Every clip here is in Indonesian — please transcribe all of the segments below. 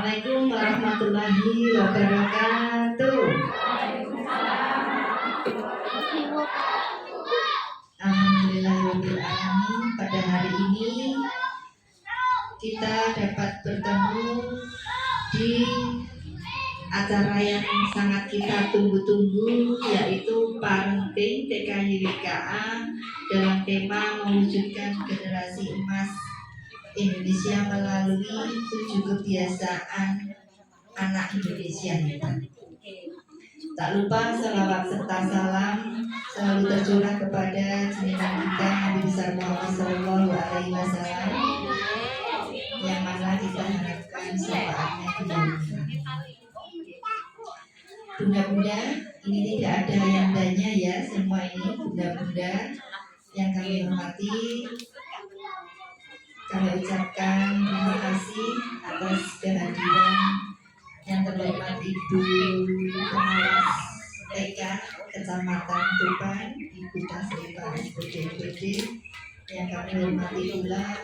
Assalamualaikum warahmatullahi wabarakatuh. Alhamdulillahirrahmanirrahim. Pada hari ini kita dapat bertemu di acara yang sangat kita tunggu-tunggu, yaitu parenting TKYWKA dalam tema mewujudkan generasi emas Indonesia melalui 7 kebiasaan anak Indonesia. Tak lupa selawat serta salam selalu tercurah kepada junjungan kita Nabi besar Muhammad Sallallahu Alaihi Wasallam, yang mana kita harapkan syafaatnya di dunia. Bunda-bunda, ini tidak ada yang tanya ya, semua ini bunda-bunda yang kami hormati. Kami ucapkan terima kasih atas kehadiran yang terhormat Ibu Pengawas TK Kecamatan Tuban, Ibu Tasrifah SPDMPD, yang kami hormati pula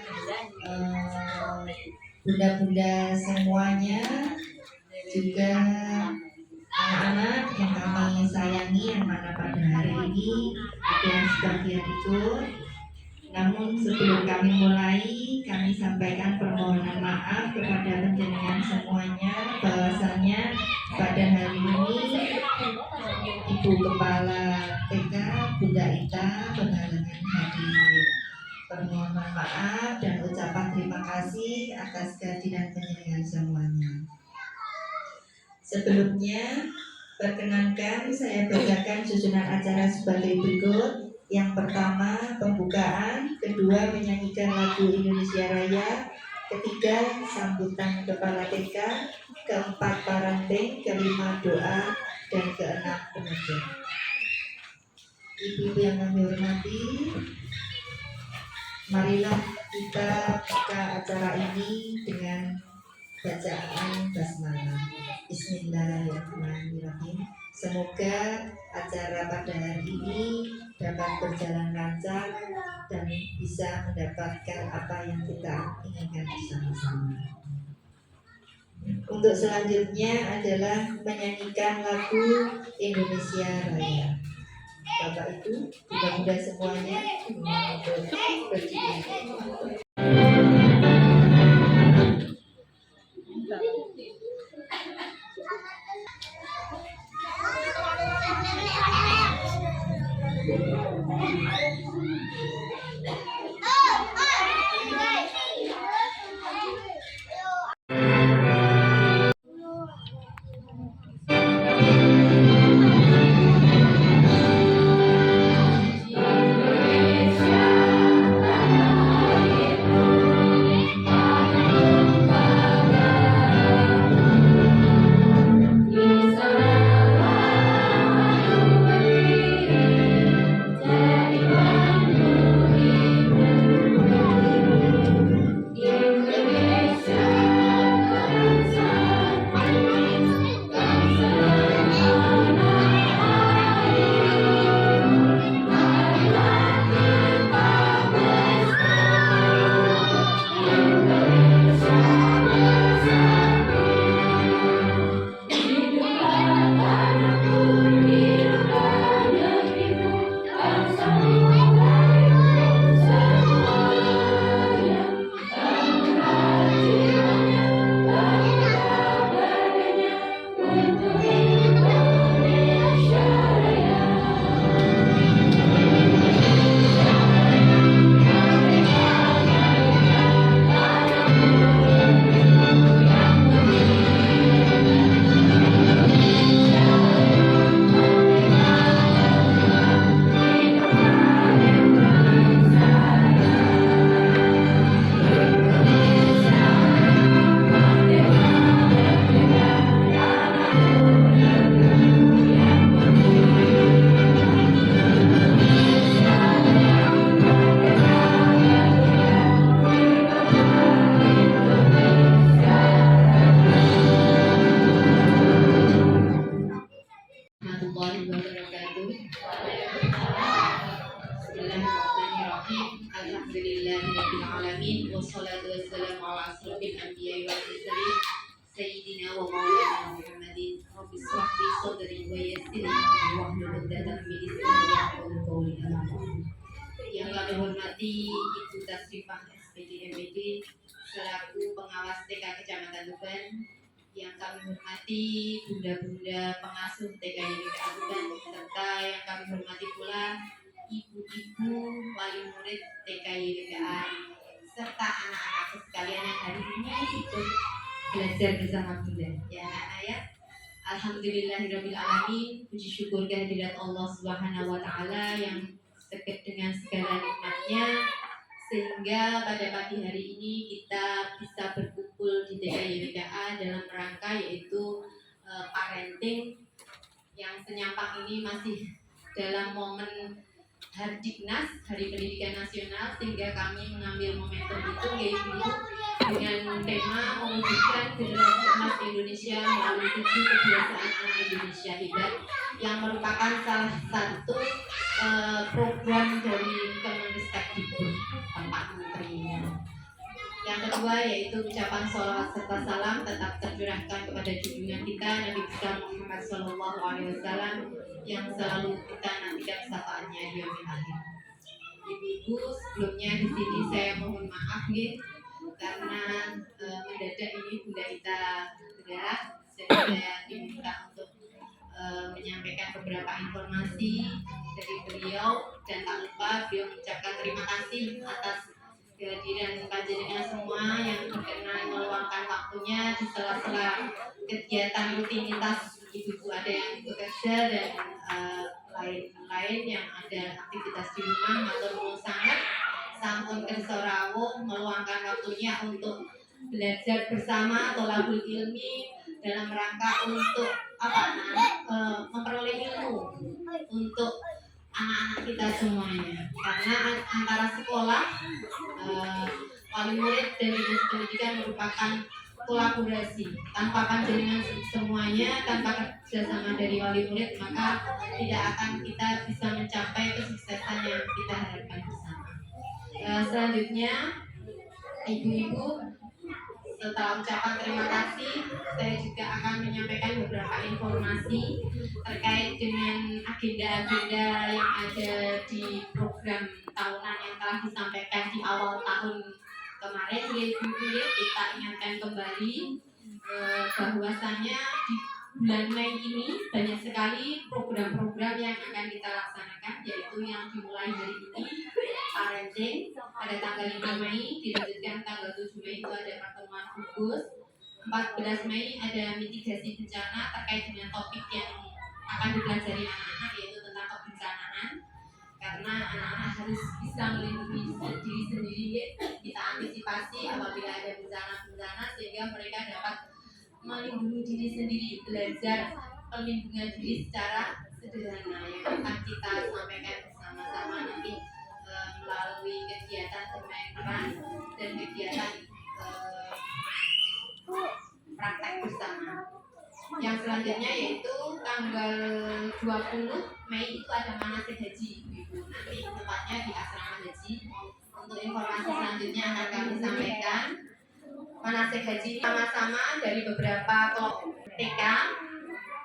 bunda-bunda semuanya, juga anak-anak yang kami sayangi, yang mana pada hari ini ada yang sebagian ikut. Namun sebelum kami mulai, kami sampaikan permohonan maaf kepada panjenengan semuanya, bahwasanya pada hari ini Ibu Kepala TK Bunda Ita berhalangan hadir. Permohonan maaf dan ucapan terima kasih atas kehadiran panjenengan semuanya. Sebelumnya, perkenankan saya bacakan susunan acara sebagai berikut. Yang pertama, pembukaan. Kedua, menyanyikan lagu Indonesia Raya. Ketiga, sambutan kepala TK. Keempat, parenting. Kelima, doa. Dan keenam, penutup. Ibu-ibu yang kami hormati, marilah kita buka acara ini dengan bacaan basmalah. Bismillahirrahmanirrahim. Semoga acara pada hari ini dapat berjalan lancar dan bisa mendapatkan apa yang kita inginkan bersama-sama. Untuk selanjutnya adalah menyanyikan lagu Indonesia Raya. Bapak Ibu, bunda-bunda semuanya, untuk berdiri. Kecamatan Tuban, yang kami hormati bunda-bunda pengasuh TKYPKA Tuban, serta yang kami hormati pula ibu-ibu wali murid TKYPKA, serta anak-anakku sekalian yang hari ini ikut belajar bersama bunda. Ya anak-anak ya, alhamdulillahirrabbilalamin, puji syukur kehadirat Allah Subhanahu wa Ta'ala yang dekat dengan segala nikmatnya, sehingga pada pagi hari ini kita bisa berkumpul di TKYPKA dalam rangka yaitu parenting yang senyampang ini masih dalam momen Hardiknas, Hari Pendidikan Nasional, sehingga kami mengambil momentum itu yaitu dengan tema mewujudkan generasi emas Indonesia melalui 7 kebiasaan anak Indonesia hebat, yang merupakan salah satu program dari Kemendikbud Pak Menterinya. Yang kedua yaitu ucapan sholawat serta salam tetap tercurahkan kepada junjungan kita Nabi besar Muhammad SAW yang selalu kita nantikan syafaatnya di yaumil akhir. Ibu-ibu, sebelumnya di sini saya mohon maaf nih, karena mendadak ini bunda kita bergerak, saya diminta untuk menyampaikan beberapa informasi dari beliau, dan tak lupa beliau mengucapkan terima kasih atas kehadiran panjenengan semua yang berkenan meluangkan waktunya di sela-sela kegiatan rutinitas ibu-ibu, ada yang bekerja dan lain-lain yang ada aktivitas di rumah, matur sangat sampun kersa rawuh meluangkan waktunya untuk belajar bersama tolabul ilmi dalam rangka untuk memperoleh ilmu untuk anak-anak kita semuanya, karena antara sekolah, wali murid dan dinas pendidikan merupakan kolaborasi. Tanpa panjenengan semuanya, tanpa kerjasama dari wali murid, maka tidak akan kita bisa mencapai kesuksesan yang kita harapkan bersama. Selanjutnya, ibu-ibu, setelah ucapan terima kasih, saya juga akan menyampaikan beberapa informasi terkait dengan agenda-agenda yang ada di program tahunan yang telah disampaikan di awal tahun kemarin. Ibu-ibu, kita ingatkan kembali bahwasannya di bulan Mei ini banyak sekali program-program yang akan kita laksanakan, yaitu yang dimulai hari ini parenting pada tanggal 5 Mei, dilanjutkan tanggal 7 Mei itu ada pertemuan khusus, 14 Mei ada mitigasi bencana terkait dengan topik yang akan dipelajari anak-anak, yaitu tentang kebencanaan, karena anak-anak harus bisa melindungi diri sendiri, kita antisipasi apabila ada bencana-bencana sehingga mereka dapat melindungi diri sendiri, belajar perlindungan diri secara sederhana yang akan kita sampaikan bersama-sama nanti melalui kegiatan bermain peran dan kegiatan praktek bersama. Yang selanjutnya yaitu tanggal 20 Mei itu ada manasik haji, ibu. Nanti tempatnya di asrama haji. Untuk informasi selanjutnya akan kami sampaikan. Manasik haji sama-sama dari beberapa kelompok TK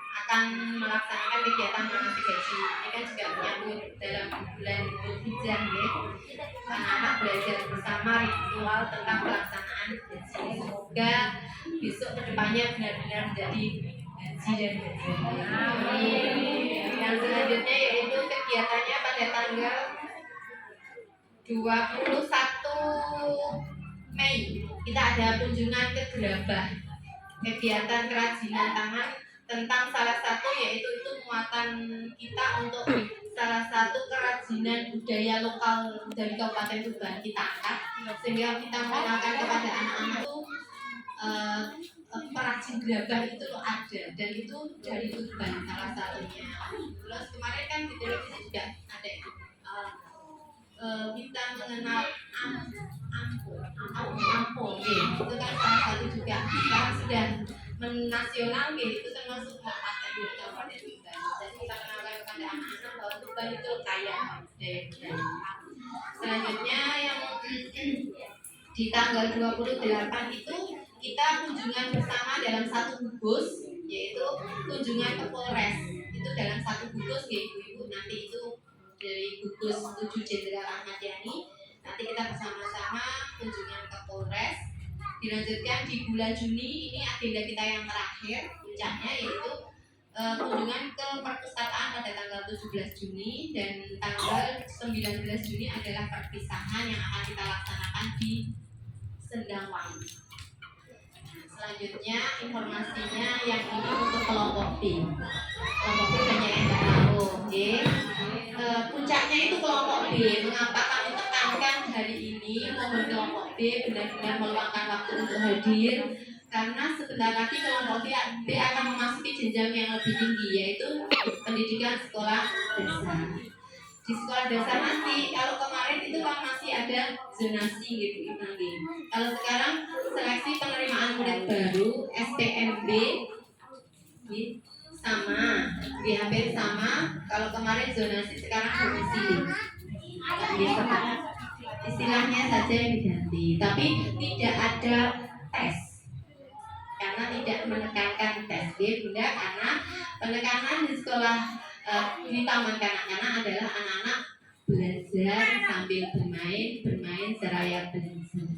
akan melaksanakan kegiatan manasik haji. Ini kan juga menyambut dalam bulan Dzulhijjah, ya. Anak-anak belajar bersama ritual tentang pelaksanaan haji. Semoga besok kedepannya benar-benar menjadi haji dan haji. Yang selanjutnya yaitu kegiatannya pada tanggal 21 Mei kita ada kunjungan ke Gerabah, kegiatan kerajinan tangan tentang salah satu yaitu itu muatan kita untuk salah satu kerajinan budaya lokal dari Kabupaten Tuban kita angkat, sehingga kita mengenalkan kepada anak-anak itu perajin gerabah itu ada, dan itu dari Tuban salah satunya. Terus kemarin kan di televisi juga ada kita mengenal Ampol, itu kan salah satu juga sekarang sudah menasional, itu termasuk paten di Kabupaten Tuban. Jadi kita kenalkan kepada anak-anak bahwa Tuban itu kaya budaya. Selanjutnya yang di tanggal 28 itu kita kunjungan bersama dalam satu gugus, yaitu kunjungan ke Polres. Itu dalam satu gugus ya ibu-ibu, nanti itu dari gugus 7 Jenderal Ahmad Yani. Nanti kita bersama-sama kunjungan ke Polres Dilanjutkan di bulan Juni, ini agenda kita yang terakhir, puncaknya yaitu kunjungan ke perpustakaan pada tanggal 17 Juni dan tanggal 19 Juni adalah perpisahan yang akan kita laksanakan di Sendangwangi. Selanjutnya informasinya yang ini untuk kelompok B. Kelompok B banyak yang tidak tahu, oke? Puncaknya itu kelompok B. Mengapa kami tekankan hari ini mohon kelompok B benar-benar meluangkan waktu untuk hadir? Karena sebentar lagi kelompok B akan memasuki jenjang yang lebih tinggi, yaitu pendidikan sekolah dasar. Di sekolah dasar nanti, kalau kemarin itu kan masih ada zonasi gitu nanti. Kalau sekarang seleksi penerimaan murid baru SPMB sama, hampir sama. Kalau kemarin zonasi, sekarang domisili. Istilahnya saja yang diganti, tapi tidak ada tes. Karena tidak menekankan tes, bunda, karena penekanan di sekolah di taman kanak-kanak adalah anak-anak belajar sambil bermain seraya belajar,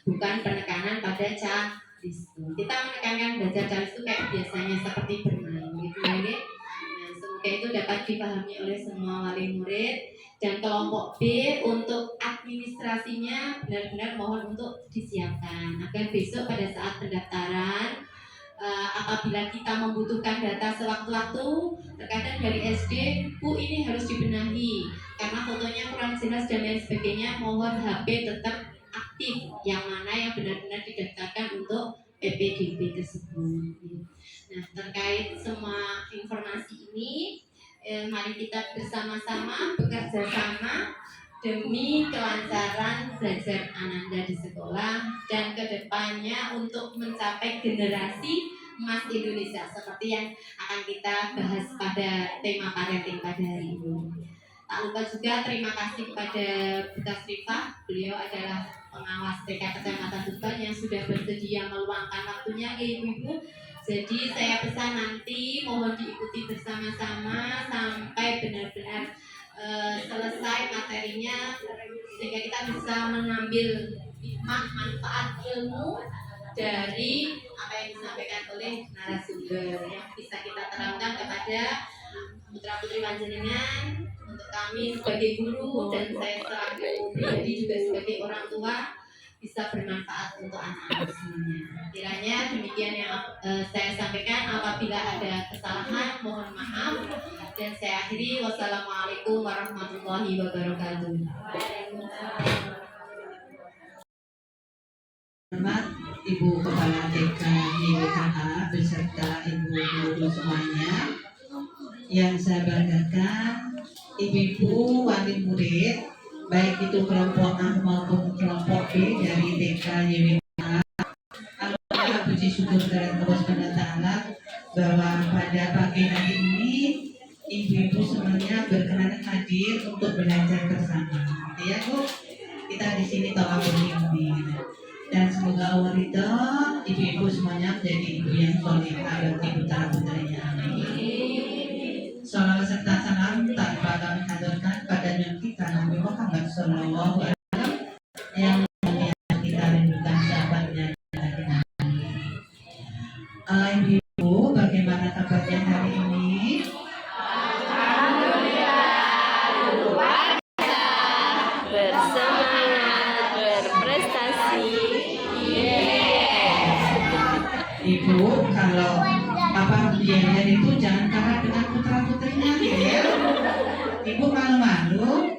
bukan penekanan pada calistung. Kita menekankan belajar calistung kayak biasanya seperti bermain gitu ya. Nah, semoga itu dapat dipahami oleh semua wali murid. Dan kelompok B untuk administrasinya benar-benar mohon untuk disiapkan agar besok pada saat pendaftaran apabila kita membutuhkan data sewaktu-waktu, terkadang dari SD, Bu ini harus dibenahi karena fotonya kurang jelas dan lain sebagainya, mohon HP tetap aktif yang mana yang benar-benar didaftarkan untuk PPDB tersebut. Nah, terkait semua informasi ini, mari kita bersama-sama bekerja sama demi kelancaran belajar Ananda di sekolah dan kedepannya untuk mencapai generasi emas Indonesia seperti yang akan kita bahas pada tema parenting pada hari ini. Tak lupa juga terima kasih kepada Bu Tasrifah, beliau adalah pengawas TK Kecamatan Tuban yang sudah bersedia meluangkan waktunya ibu-ibu. Jadi saya pesan nanti mohon diikuti bersama-sama sampai benar-benar selesai materinya sehingga kita bisa mengambil hikmah manfaat ilmu dari apa yang disampaikan oleh narasumber yang bisa kita terangkan kepada putra putri panjenengan, untuk kami sebagai guru dan saya selaku pribadi juga sebagai orang tua bisa bermanfaat untuk anak-anak semuanya. Kiranya demikian yang saya sampaikan. Apabila ada kesalahan mohon maaf dan saya akhiri. Wassalamualaikum warahmatullahi wabarakatuh. Selamat Ibu Kepala TK YWKA beserta Ibu guru semuanya. Yang saya banggakan ibu-ibu wali murid baik itu kelompok A maupun kelompok B dari TK YWKA. Alhamdulillah puji syukur kepada Allah SWT bahwa pada pagi hari ini ibu-ibu semuanya berkenan hadir untuk belajar bersama. Ya Bu, kita di sini tawaful ini. Dan semoga Allah ridho ibu-ibu semuanya menjadi ibu yang solehah bagi putra putrinya. Salawat serta salam tanpa kami haturkan pada yang kita Nabi Muhammad Sallallahu Alaihi Wasallam yang kita rindukan sahabatnya. Ibu, bagaimana kabarnya hari ini? Alhamdulillah, luar biasa, bersemangat, berprestasi. Ibu, kalau Papa belajar itu jangan kalah dengan putra putrinya ya. Ibu malu-malu.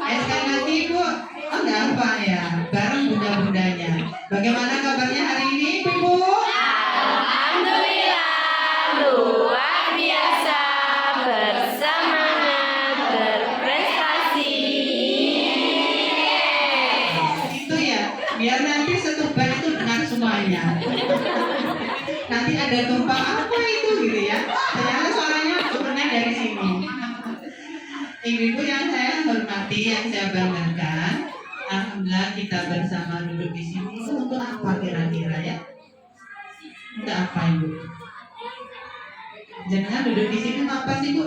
Sekali lagi Ibu, oh nggak apa ya, bareng bunda-bundanya. Bagaimana kabarnya hari ini Ibu? Alhamdulillah, luar biasa, bersemangat, berprestasi. Itu ya, biar nanti setuban itu dengar semuanya. Nanti ada tumpang apa itu gitu ya. Ternyata suaranya turunnya dari sini. Ibu-ibu yang saya hormati, yang saya banggakan, alhamdulillah kita bersama duduk di sini itu untuk apa kira-kira ya? Untuk apa Ibu? Jangan duduk di sini mau apa sih Bu?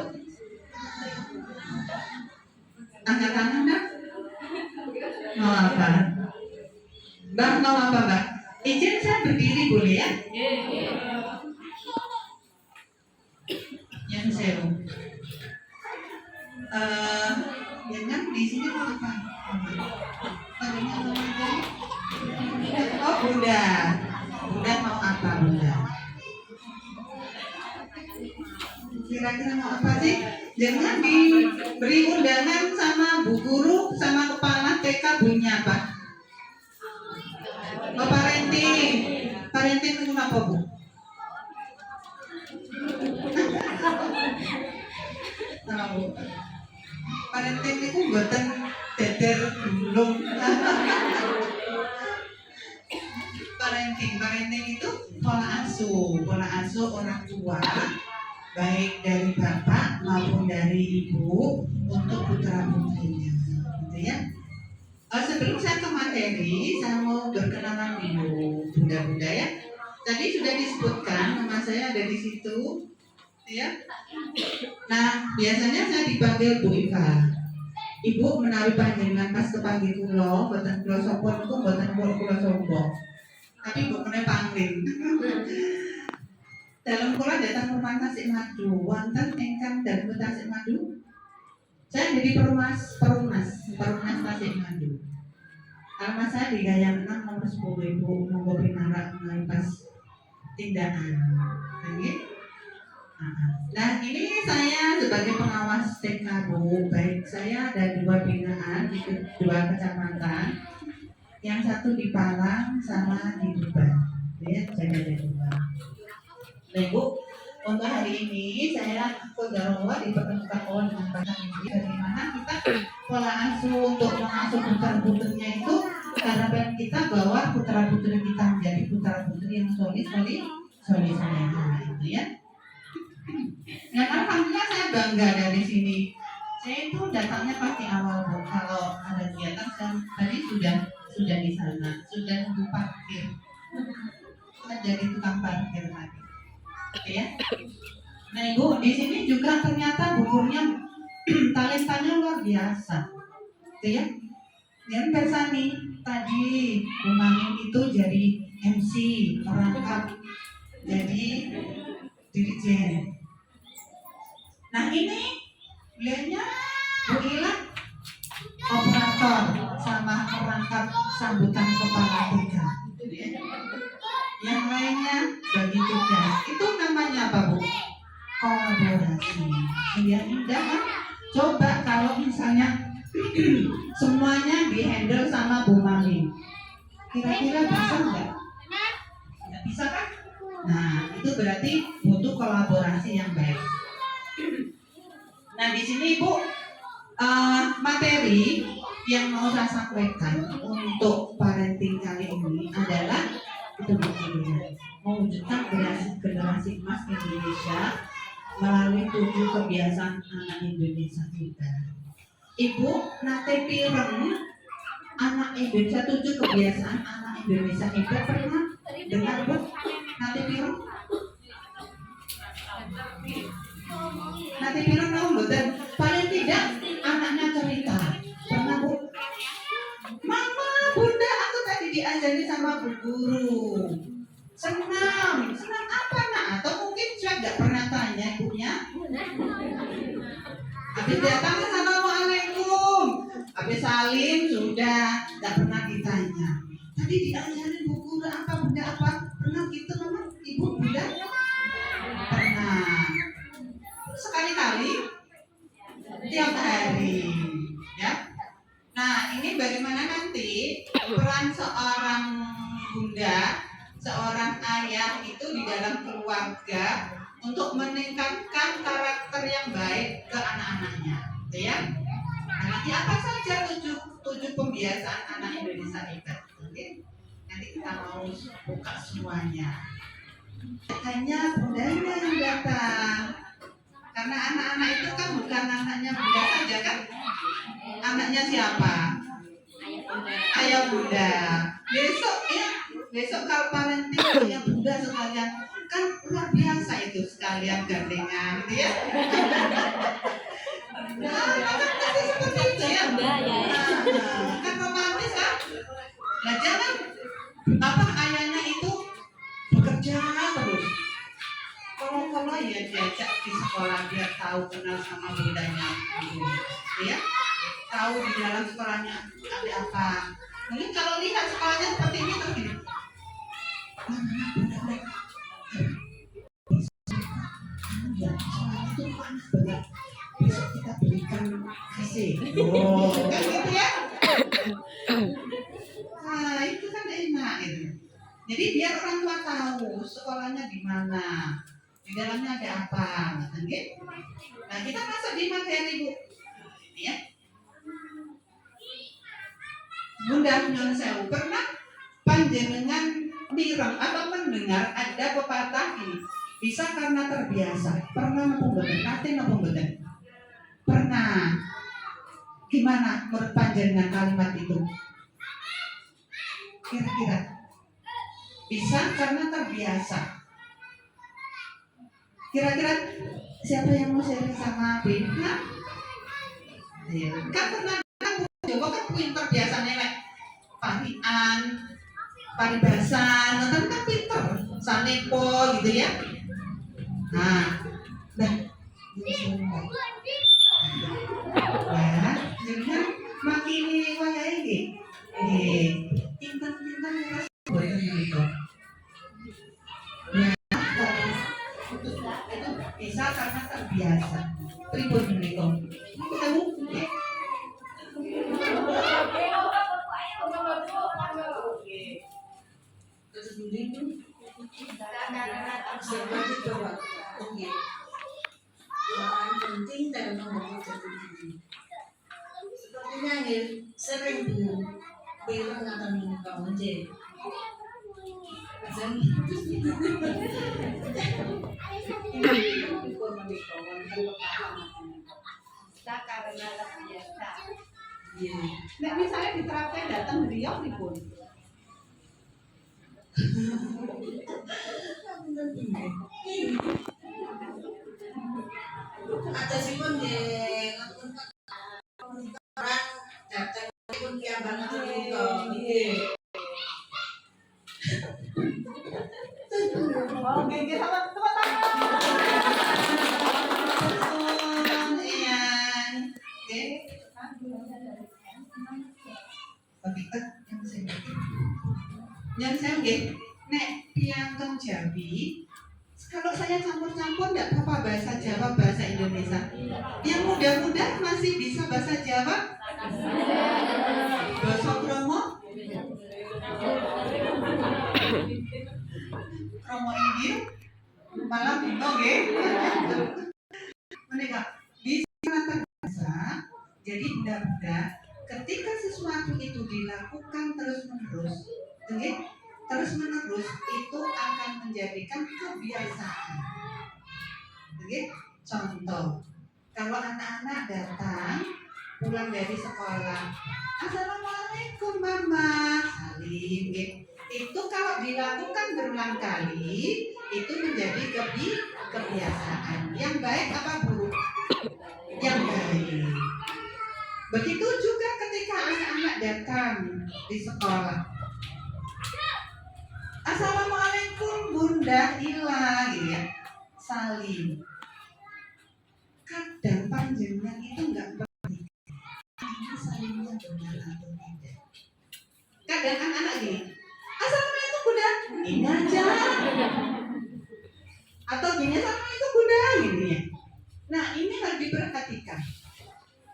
Angkat tangan Mbak. Mau apa? Mbak mau apa Mbak? Izin saya berdiri boleh ya? Yang seru. Jangan di sini mau apa? Oh Bunda, Bunda mau apa Bunda? Kira-kira mau apa sih? Jangan diberi undangan sama Bu Guru sama kepala TK bunyinya apa? Oh parenting. Parenting itu apa Bu? Sama Bu. Parenting itu buatan deder belum. Parenting itu pola asuh orang tua baik dari bapak maupun dari ibu untuk putra putrinya, gitu ya. Sebelum saya ke materi, saya mau berkenalan dulu bunda-bunda ya. Tadi sudah disebutkan nama saya ada di situ, ya. Nah biasanya saya dipanggil Bu Iva. Ibu menawi panjenengan pas kepanggil kulo, boten kulo sopon itu boten kulo sombong. Tapi bukannya panggil. Dalam kula datang rumah Tasik Madu, wonten ingkang dalem Tasik Madu. Saya jadi perumnas Tasik Madu. Alamat saya di Gayam 6 nomor 10 Ibu monggo pinarak pas tindakan. Nah ini saya sebagai pengawas TK Bu, baik saya ada 2 binaan di 2 kecamatan. Yang satu di Palang sama di Tuban, ya, jaga ada 2. Nah Bu, untuk hari ini saya Kodarowa dipertemukan dengan Bapak Ibu bagaimana kita pola asuh untuk mengasuh putra putrinya itu harapan kita bahwa putra putri kita menjadi putra putri yang solid soleha itu ya. Nah alhamdulillah saya bangga dari sini. Saya itu datangnya pasti awal Bu, kalau ada kegiatan saya tadi sudah di sana, sudah nunggu parkir. Saya jadi tukang parkir lagi. Oke ya. Nah Ibu, di sini juga ternyata bukunya talentanya luar biasa. Oke ya. Dan Persani tadi Bu Mamin itu jadi MC, merangkap jadi dirijen. Nah ini beliaunya Bu Ila operator sama perangkap sambutan kepala TK. Yang lainnya bagi tugas. Itu namanya apa Bu? Kolaborasi. Iya indah kan? Coba kalau misalnya semuanya dihandle sama Bu Mami, kira-kira bisa nggak? Nggak bisa kan? Nah itu berarti butuh kolaborasi yang baik. Nah di sini Ibu materi yang mau saya sampaikan untuk parenting kali ini adalah itu begini, mewujudkan generasi emas Indonesia melalui 7 kebiasaan anak Indonesia kita. Ibu nate pireng anak Indonesia 7 kebiasaan anak Indonesia kita pernah dengar Bu? Nate pireng? Nate pireng tahu dan paling tidak anaknya cerita pernah Bu? Mama, Bunda, aku tadi diajari sama Bu Guru. Senang apa nak? Atau mungkin saya nggak pernah tanya ibunya. Habis datang assalamualaikum, habis salim sudah, nggak pernah ditanya. Tadi diajarin Bu Guru apa Bunda apa? Pernah gitu Mama, Ibu Bunda? Pernah. Sekali-kali, tiap hari, ya. Nah, ini bagaimana nanti peran seorang bunda, seorang ayah itu di dalam keluarga untuk meningkatkan karakter yang baik ke anak-anaknya, gitu ya. Nah, nanti apa saja 7 pembiasaan anak Indonesia itu? Nanti kita mau buka semuanya. Hanya bundanya yang datang, karena anak-anak itu kan bukan anaknya bunda saja kan? Anaknya siapa? Ayah bunda. Besok kalau parenting ayah bunda sekalian kan luar biasa itu sekalian gandengan, gitu ya. Nah, kan pasti seperti itu ya. Kan romantis kan? Nah jangan ayahnya Kalau ya diajak di sekolah biar tahu kenal sama budayanya dulu, ya. Tahu di dalam sekolahnya ada apa. Mungkin kalau lihat sekolahnya seperti ini terus gini. Ya, sekolah itu panas banget. Besok kita berikan kasih. Oh, kan gitu ya. Nah, itu kan enak itu. Jadi biar orang tua tahu sekolahnya di mana, di dalamnya ada apa, kan gitu. Nah, kita masuk di materi Bu, ya. Bunda Nyun Sewu, pernah panjenengan mireng atau mendengar ada pepatah ini? Bisa karena terbiasa. Pernah napa mboten? Nate napa mboten? Pernah. Gimana menurut panjenengan kalimat itu? Kira-kira bisa karena terbiasa. Kira-kira siapa yang mau sharing sama Bina? Kan pernah coba kan pinter biasanya lek parian, paribasan, nonton kan pinter, sanepo gitu ya. Nah, dah, ya, jadi makin waya ini, pinter-pinter ya, boleh gitu. Itu bisa karena terbiasa. Pribun mereka. Tahu? Terus dulu seperti coba. Oke. Yang penting dalam membangun jati diri. Sepertinya ya sering bu bilang akan kamu je. Kita karena terbiasa. Nah, misalnya diterapkan datang beliau pun. Ada sih pun deh, orang datang pun dia banget itu. Oke, kita tepuk tangan. Yang saya nggih, nek piantun Jawi, kalau saya campur-campur enggak apa-apa bahasa Jawa, bahasa Indonesia. Yang muda-muda masih bisa bahasa Jawa? Bahasa Kromo? Kromo Inggil? Malah kuno nggih. Menika bisa bahasa. Jadi budak-budak ketika sesuatu itu dilakukan terus-menerus, okay? Terus-menerus itu akan menjadikan kebiasaan. Okay? Contoh, kalau anak-anak datang pulang dari sekolah, Assalamualaikum Mama, salim. Okay? Itu kalau dilakukan berulang kali, itu menjadi kebiasaan. Yang baik apa buruk? Yang baik. Begitu juga ketika anak-anak datang di sekolah. Assalamualaikum Bunda Ila, gitu ya. Salim. Kadang panjenengan itu enggak berarti ini salimnya benar atau tidak. Kadang anak-anak gini, Assalamualaikum Bunda, ini aja. Atau gini, Assalamualaikum Bunda, gini ya. Nah, ini harus diperhatikan.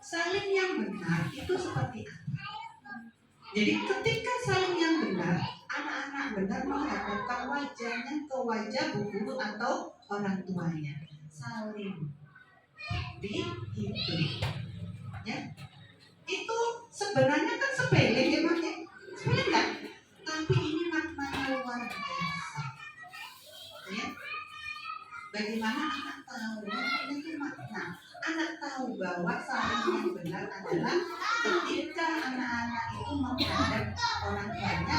Salim yang benar itu seperti apa? Jadi ketika salim yang benar, anak-anak benar menghadapkan wajahnya ke wajah bu guru atau orang tuanya. Salim di hidung, ya. Itu sebenarnya kan sepele ya Mas ya? Sepele enggak? Tapi ini maknanya luar biasa. Ya. Bagaimana anak tahu? Itu makna. Anak tahu bahwa saling yang benar adalah ketika anak-anak itu menghadap orang tuanya.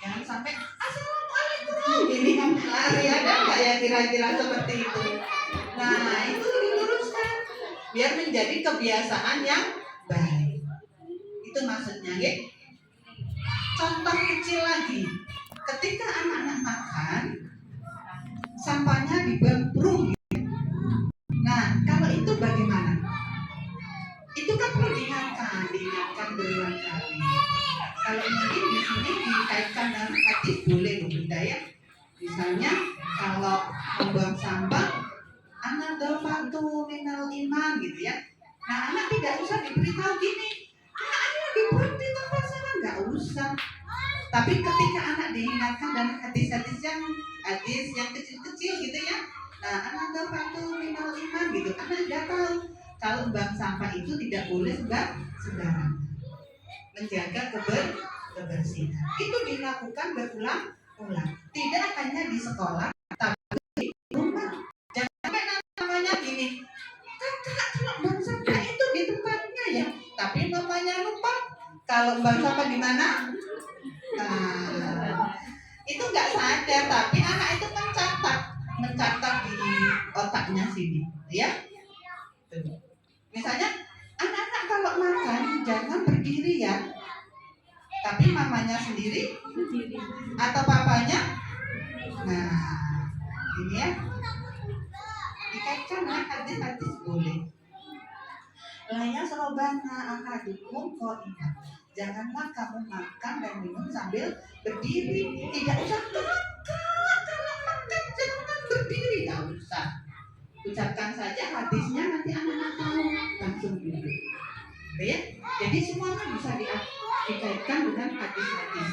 Jangan sampai Assalamualaikum ini kan lari, ada nggak ya kira-kira seperti itu? Nah itu diluruskan biar menjadi kebiasaan yang baik. Itu maksudnya ya. Contoh kecil lagi, ketika anak-anak makan sampahnya dibemprung. Nah, kalau itu bagaimana? Itu kan perlu diingatkan berulang kali. Kalau mungkin di sini dikaitkan dengan hadis boleh Bunda ya. Misalnya kalau membuang sampah, anak dofatu minal iman gitu ya. Nah, anak tidak usah diberitahu gini, anak dibuang di tempat sana, nggak usah. Tapi ketika anak diingatkan dan hadis yang kecil-kecil gitu ya, nah anak dofatu minal iman gitu, anak sudah tahu kalau membuang sampah itu tidak boleh sembarangan. Menjaga kebersihan itu dilakukan berulang-ulang, tidak hanya di sekolah tapi di rumah. Jangan sampai namanya gini, kakak kalau buang sampah itu di tempatnya ya, tapi mamanya lupa kalau buang sampah di mana. Itu nggak sadar, tapi anak itu mencatat di otaknya sini ya. Misalnya anak-anak kalau makan jangan berdiri ya, tapi mamanya sendiri atau papanya. Nah, ini ya dikaitkan dengan hadis-hadis boleh. Laya serobana akadukum qaiman. Janganlah kamu makan dan minum sambil berdiri. Tidak usah kalau makan jangan berdiri, tidak usah. Ucapkan saja hadisnya, nanti anak-anak tahu langsung duduk. Ya, jadi semuanya bisa dikaitkan dengan hadis-hadis.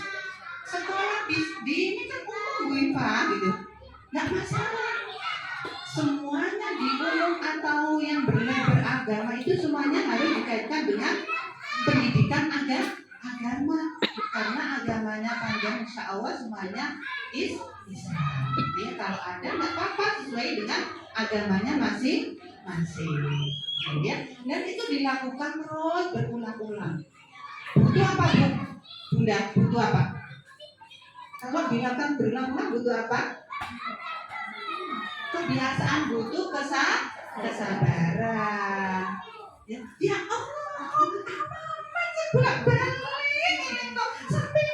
Sekolah di ini kan umum Pak gitu, nggak masalah. Semuanya di umum atau yang beragama itu semuanya harus dikaitkan dengan pendidikan agama, karena agamanya panjang, insya Allah semuanya Islam. Ya, kalau ada nggak apa-apa, sesuai dengan agamanya masing-masing. Ya, dan itu dilakukan terus berulang-ulang. Butuh apa Bu? Bunda, butuh apa? Kalau dilakukan berulang-ulang butuh apa? Kebiasaan, butuh kesabaran. Ya Allah, bolak-balik ini kok sampai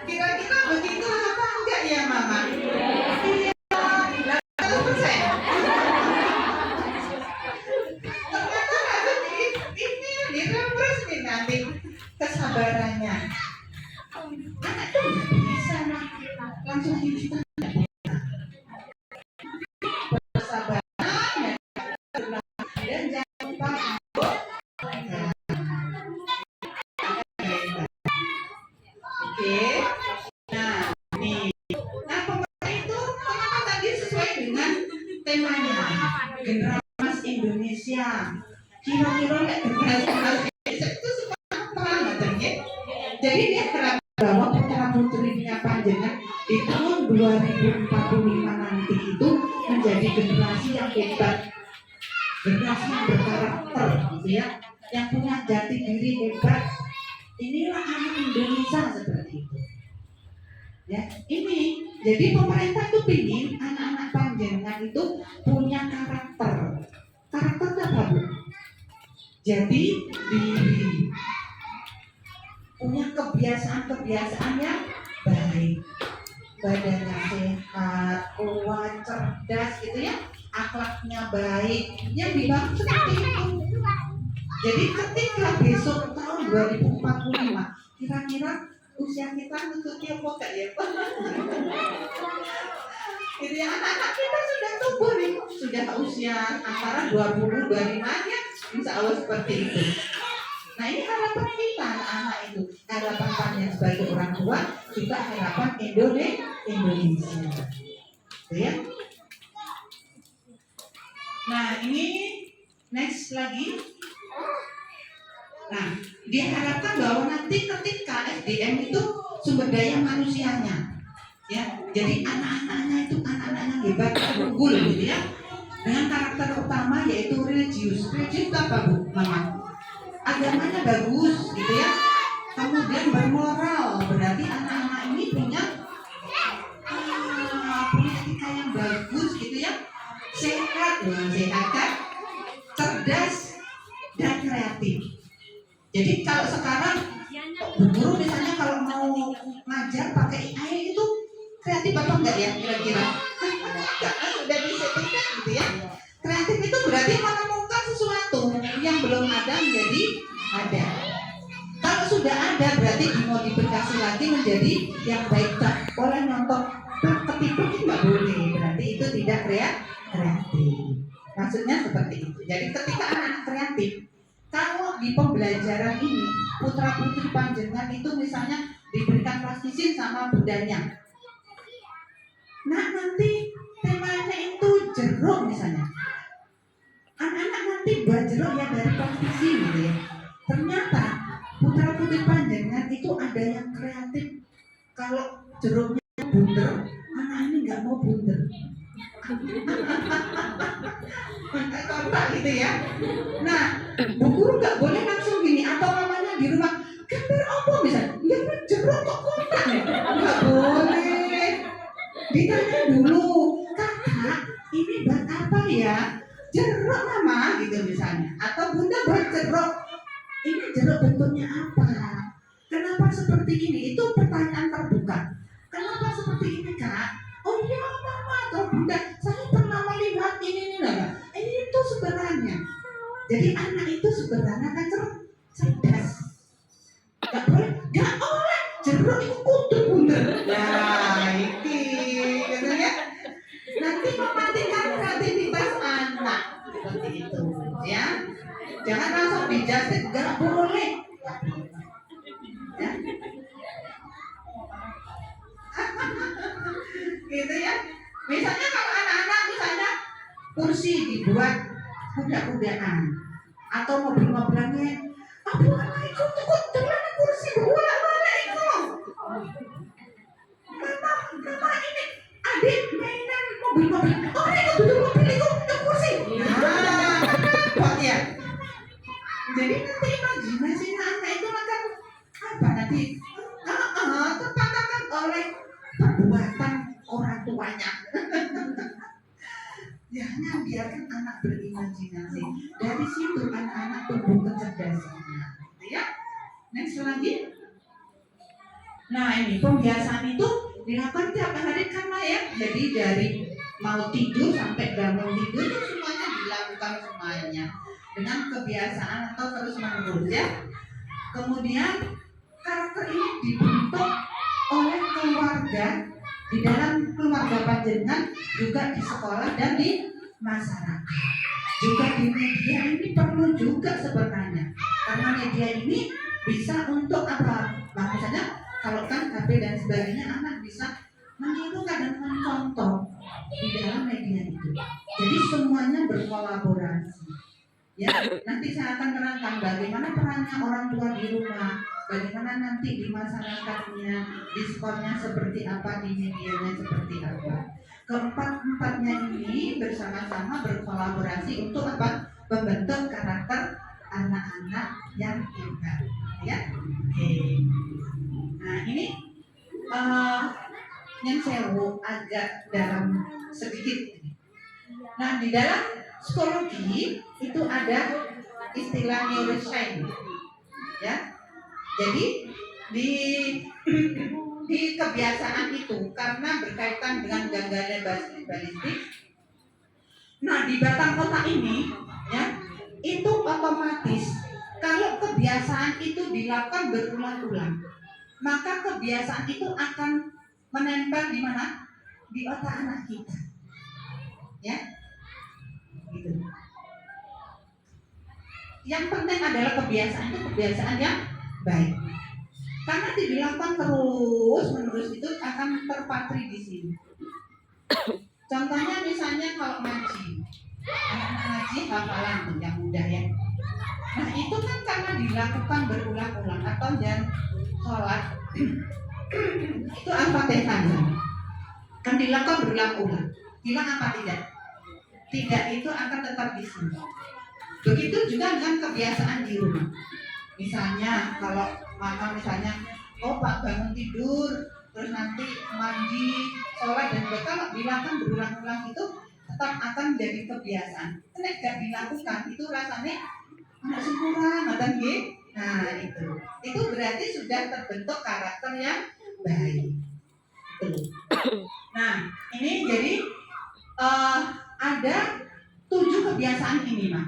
kira-kira begitu apa enggak ya Mama? Iya, 100%. Ternyata harus direfresh nih nanti kesabarannya. Anak tuh nggak bisa langsung instan. Bersabaran dan jangan lupa. Oke. Nah, nih. Nah, pemerintah itu kenapa tadi sesuai dengan temanya Generasi Emas Indonesia. Kira-kira generasi Emas Indonesia itu seperti apa katanya? Jadi dia harap bahwa putra putrinya panjenengan di tahun 2045 nanti itu menjadi generasi yang hebat, generasi yang berkarakter, gitu ya, yang punya jati diri hebat. Inilah anak Indonesia seperti itu. Ya, ini jadi pemerintah itu ingin anak-anak panjenengan itu punya karakter. Karakter apa Bu? Jadi diri, punya kebiasaan yang baik, badannya sehat, kuat, cerdas, gitu ya, akhlaknya baik, yang dibangun seperti itu. Jadi ketika besok tahun 2045, kira-kira usia kita nututnya apa enggak ya Pak? Jadi anak-anak kita sudah tumbuh nih, sudah usia antara 20-25 ya, insya Allah seperti itu. Nah ini harapan kita anak-anak itu, harapan kalian sebagai orang tua, juga harapan Indonesia. Ya. Nah ini next lagi. Nah diharapkan bahwa nanti ketika SDM itu sumber daya manusianya, ya, jadi anak-anaknya itu anak-anak yang hebat, unggul gitu ya, dengan karakter utama yaitu religius. Religius itu apa Bu? Mama? Agamanya bagus gitu ya, kemudian bermoral, berarti anak-anak ini punya etika yang bagus gitu ya, sehat kan, cerdas dan kreatif. Jadi kalau sekarang guru misalnya kalau mau ngajar pakai AI itu Kreatif apa enggak ya kira-kira? Karena sudah disebutkan gitu ya. Kreatif itu berarti menemukan sesuatu yang belum ada menjadi ada. Kalau sudah ada berarti dimodifikasi lagi menjadi yang baik. Tak boleh nyontok ketipu nggak boleh. Berarti itu tidak kreatif. Maksudnya seperti itu. Jadi ketika anak kreatif, kalau di pembelajaran ini putra putri panjenengan itu misalnya diberikan plastisin sama budanya. Nah nanti temanya itu jeruk misalnya. Anak-anak nanti buat jeruk ya dari plastisin gitu ya. Ternyata putra putri panjenengan itu ada yang kreatif. Kalau jeruknya bunder, anak ini nggak mau bunder. Kontak gitu ya. Nah, bu guru nggak boleh langsung gini atau mamanya di rumah gambar apa misalnya? Gambar jeruk kok kontak ya? Nggak boleh. Ditanya dulu, kakak ini buat apa ya? Jeruk mama gitu misalnya. Atau bunda buat jeruk. Ini jeruk bentuknya apa? Kenapa seperti ini? Itu pertanyaan terbuka. Kenapa seperti ini kak? Oh iya mama atau bunda, saya pernah melihat ini lah. Ini itu sebenarnya. Jadi anak itu sebenarnya kan cerdas. Gak boleh, gak oleh jeruk itu kutu bunda. Nah ini, katanya. Nanti mematikan kreativitas anak seperti itu, ya. Jangan langsung dijasik, gak boleh. Ya. Gitu ya. Misalnya kalau anak-anak misalnya kursi dibuat kuda-kudaan atau mobil-mobilannya, apa anak ikut dengan kursi bolak-balik itu. Mama ini adik mainan mobil-mobil. Oh ini duduk mobil itu kursi. Nah, buat ya. Jadi nanti imajinasi anak itu akan apa nanti? Terpatahkan oleh perbuatan orang tuanya. Jangan biarkan anak berimajinasi. Dari situ anak-anak tumbuh kecerdasannya. Ya. Next lagi. Nah ini pembiasaan itu dilakukan tiap hari karena ya. Jadi dari mau tidur sampai bangun tidur itu semuanya dilakukan semuanya dengan kebiasaan atau terus menerus ya. Kemudian karakter ini dibentuk oleh keluarga, di dalam keluarga panjenengan, juga di sekolah dan di masyarakat. Juga di media ini perlu juga sebenarnya, karena media ini bisa untuk apa? Maksudnya kalau kan KB dan sebagainya, anak bisa menirukan dan mencontoh di dalam media itu. Jadi semuanya berkolaborasi. Ya, nanti saya akan terangkan bagaimana perannya orang tua di rumah, bagaimana nanti di masyarakatnya, di sekolahnya seperti apa, di medianya seperti apa. Keempat-empatnya ini bersama-sama berkolaborasi untuk apa? Membentuk karakter anak-anak yang hebat. Ya, oke. Nah ini yang sewu agak dalam sedikit. Nah di dalam psikologi itu ada istilah neuroscience, ya. Jadi di kebiasaan itu karena berkaitan dengan gangguan balistik. Nah di batang otak ini, ya, itu otomatis kalau kebiasaan itu dilakukan berulang-ulang, maka kebiasaan itu akan menempel di mana? Di otak anak kita, ya. Gitu. Yang penting adalah kebiasaan itu kebiasaan yang baik. Karena dilakukan terus menerus itu akan terpatri di sini. Contohnya misalnya kalau ngaji, anak-anak ngaji hafalan yang mudah ya. Nah itu kan karena dilakukan berulang-ulang atau dan sholat itu Al-Fatihah kan dilakukan berulang-ulang. Hilang apa tidak? Tidak, itu akan tetap di sini. Begitu juga dengan kebiasaan di rumah. Misalnya kalau mama misalnya, oh pak bangun tidur, terus nanti mandi, sholat dan kalau dilakukan berulang-ulang itu tetap akan menjadi kebiasaan. Karena tidak dilakukan itu rasanya anak sempurna, matan gitu. Nah itu berarti sudah terbentuk karakter yang baik. Itu. Nah, ini jadi ada 7 kebiasaan ini, Mak.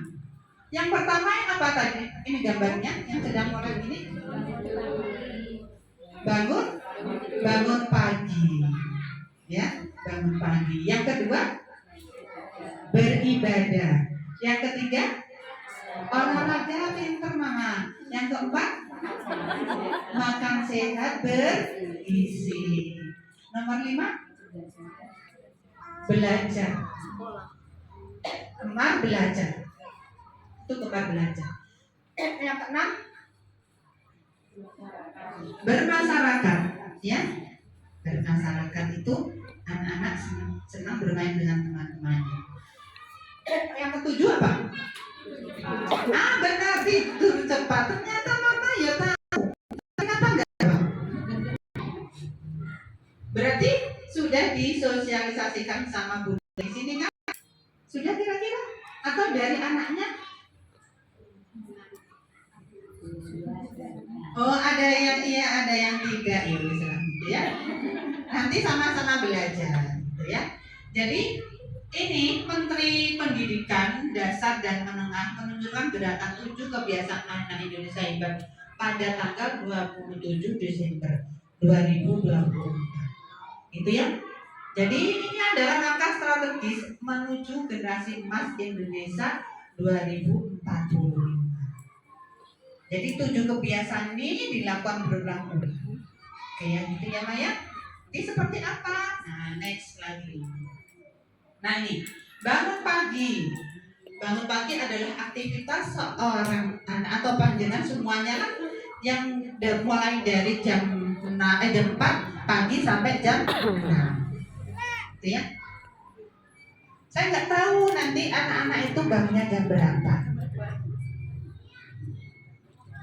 Yang pertama yang apa tadi? Ini gambarnya yang sedang orang ini. Bangun pagi. Ya, bangun pagi. Yang kedua, beribadah. Yang ketiga, olahraga pinter Mama. Yang keempat, makan sehat bergizi. Nomor 5, belajar. Kemar belajar. Itu kemar belajar. Yang keenam, bermasyarakat. Ya, bermasyarakat itu anak-anak senang bermain dengan teman-temannya. Yang ketujuh apa? Benar, tidur cepat. Ternyata Mama ya tahu. Kenapa enggak tahu? Berarti sudah disosialisasikan sama Bunda di sini kan? Sudah kira-kira? Atau dari anaknya? Oh, ada yang iya, ada yang tidak ya, gitu ya. Nanti sama-sama belajar, gitu ya. Jadi ini Menteri Pendidikan Dasar dan Menengah menunjukkan gerakan 7 kebiasaan anak Indonesia hebat pada tanggal 27 Desember 2024. Gitu ya. Jadi ini adalah langkah strategis menuju generasi emas Indonesia 2045. Jadi 7 kebiasaan ini dilakukan berulang-ulang. Kayak gitu ya Maya. Ini seperti apa? Nah, next lagi. Nah ini, bangun pagi. Bangun pagi adalah aktivitas seorang anak atau panjenengan semuanya lah yang mulai dari jam 4 pagi sampai jam 6. Gitu ya. Saya nggak tahu nanti anak-anak itu bangunnya jam berapa.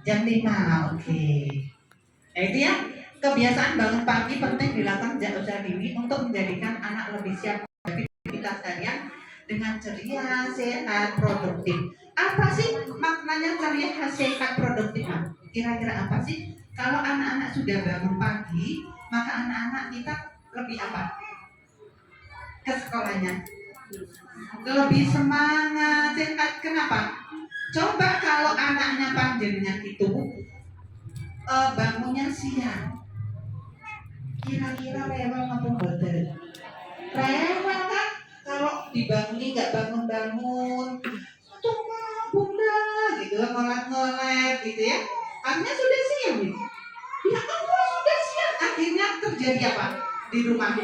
Jam 5, oke. Nah itu ya, kebiasaan bangun pagi penting dilakukan sejak usia dini untuk menjadikan anak lebih siap aktivitas harian dengan ceria, sehat, produktif. Apa sih maknanya ceria, sehat, produktif? Kira-kira apa sih? Kalau anak-anak sudah bangun pagi, maka anak-anak kita lebih apa? Ke sekolahnya lebih semangat, sehat. Kenapa? Coba kalau anaknya panjenengan itu bangunnya siang, kira-kira rewel apa boten? Rewel kan? Kalau dibanguni nggak bangun-bangun, tunggu bunda, gitu, ngolek-ngolek, gitu ya. Akhirnya sudah siang, gitu. Ya ampun sudah siang. Akhirnya terjadi apa di rumah?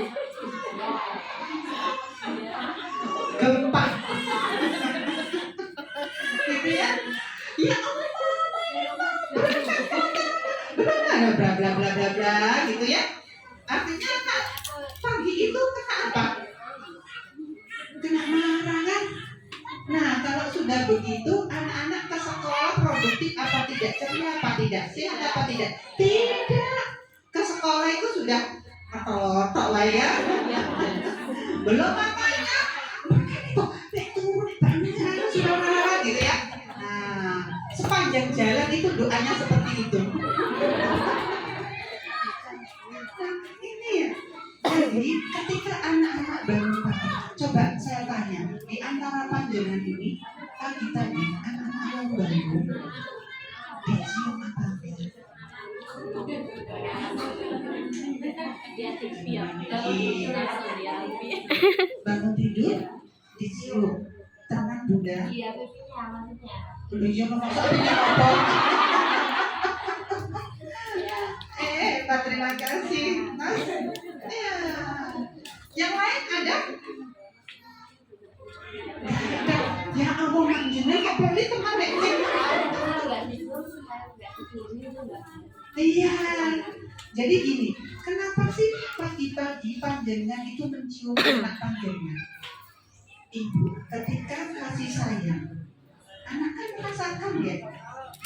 Gempa. Gitu ya. Ya ampun, bla bla bla bla bla, gitu ya. Artinya anak pagi itu kena apa? Kena marah kan? Nah, kalau sudah begitu, anak-anak ke sekolah produktif apa tidak, ceria apa tidak, sehat apa tidak? Tidak. Ke sekolah itu sudah otot lah ya. Belum apa-apa. Sudah marah gitu ya. Nah, sepanjang jalan itu doanya seperti itu. Nah, ini ya. Jadi ketika anak-anak bangun pagi, coba saya tanya, di antara panjenengan ini pagi tadi anak-anak yang bangun dicium apa enggak? Bangun tidur dicium tangan bunda. Iya, maksudnya. Iya, maksudnya apa? Terima kasih, Mas. Ya. Yang lain ada? Ya Allah, manjene kok boleh teman nek. Iya. Jadi gini, kenapa sih pagi-pagi panjenengan itu mencium anak panjenengan? Ibu, ketika kasih sayang, anak kan merasakan ya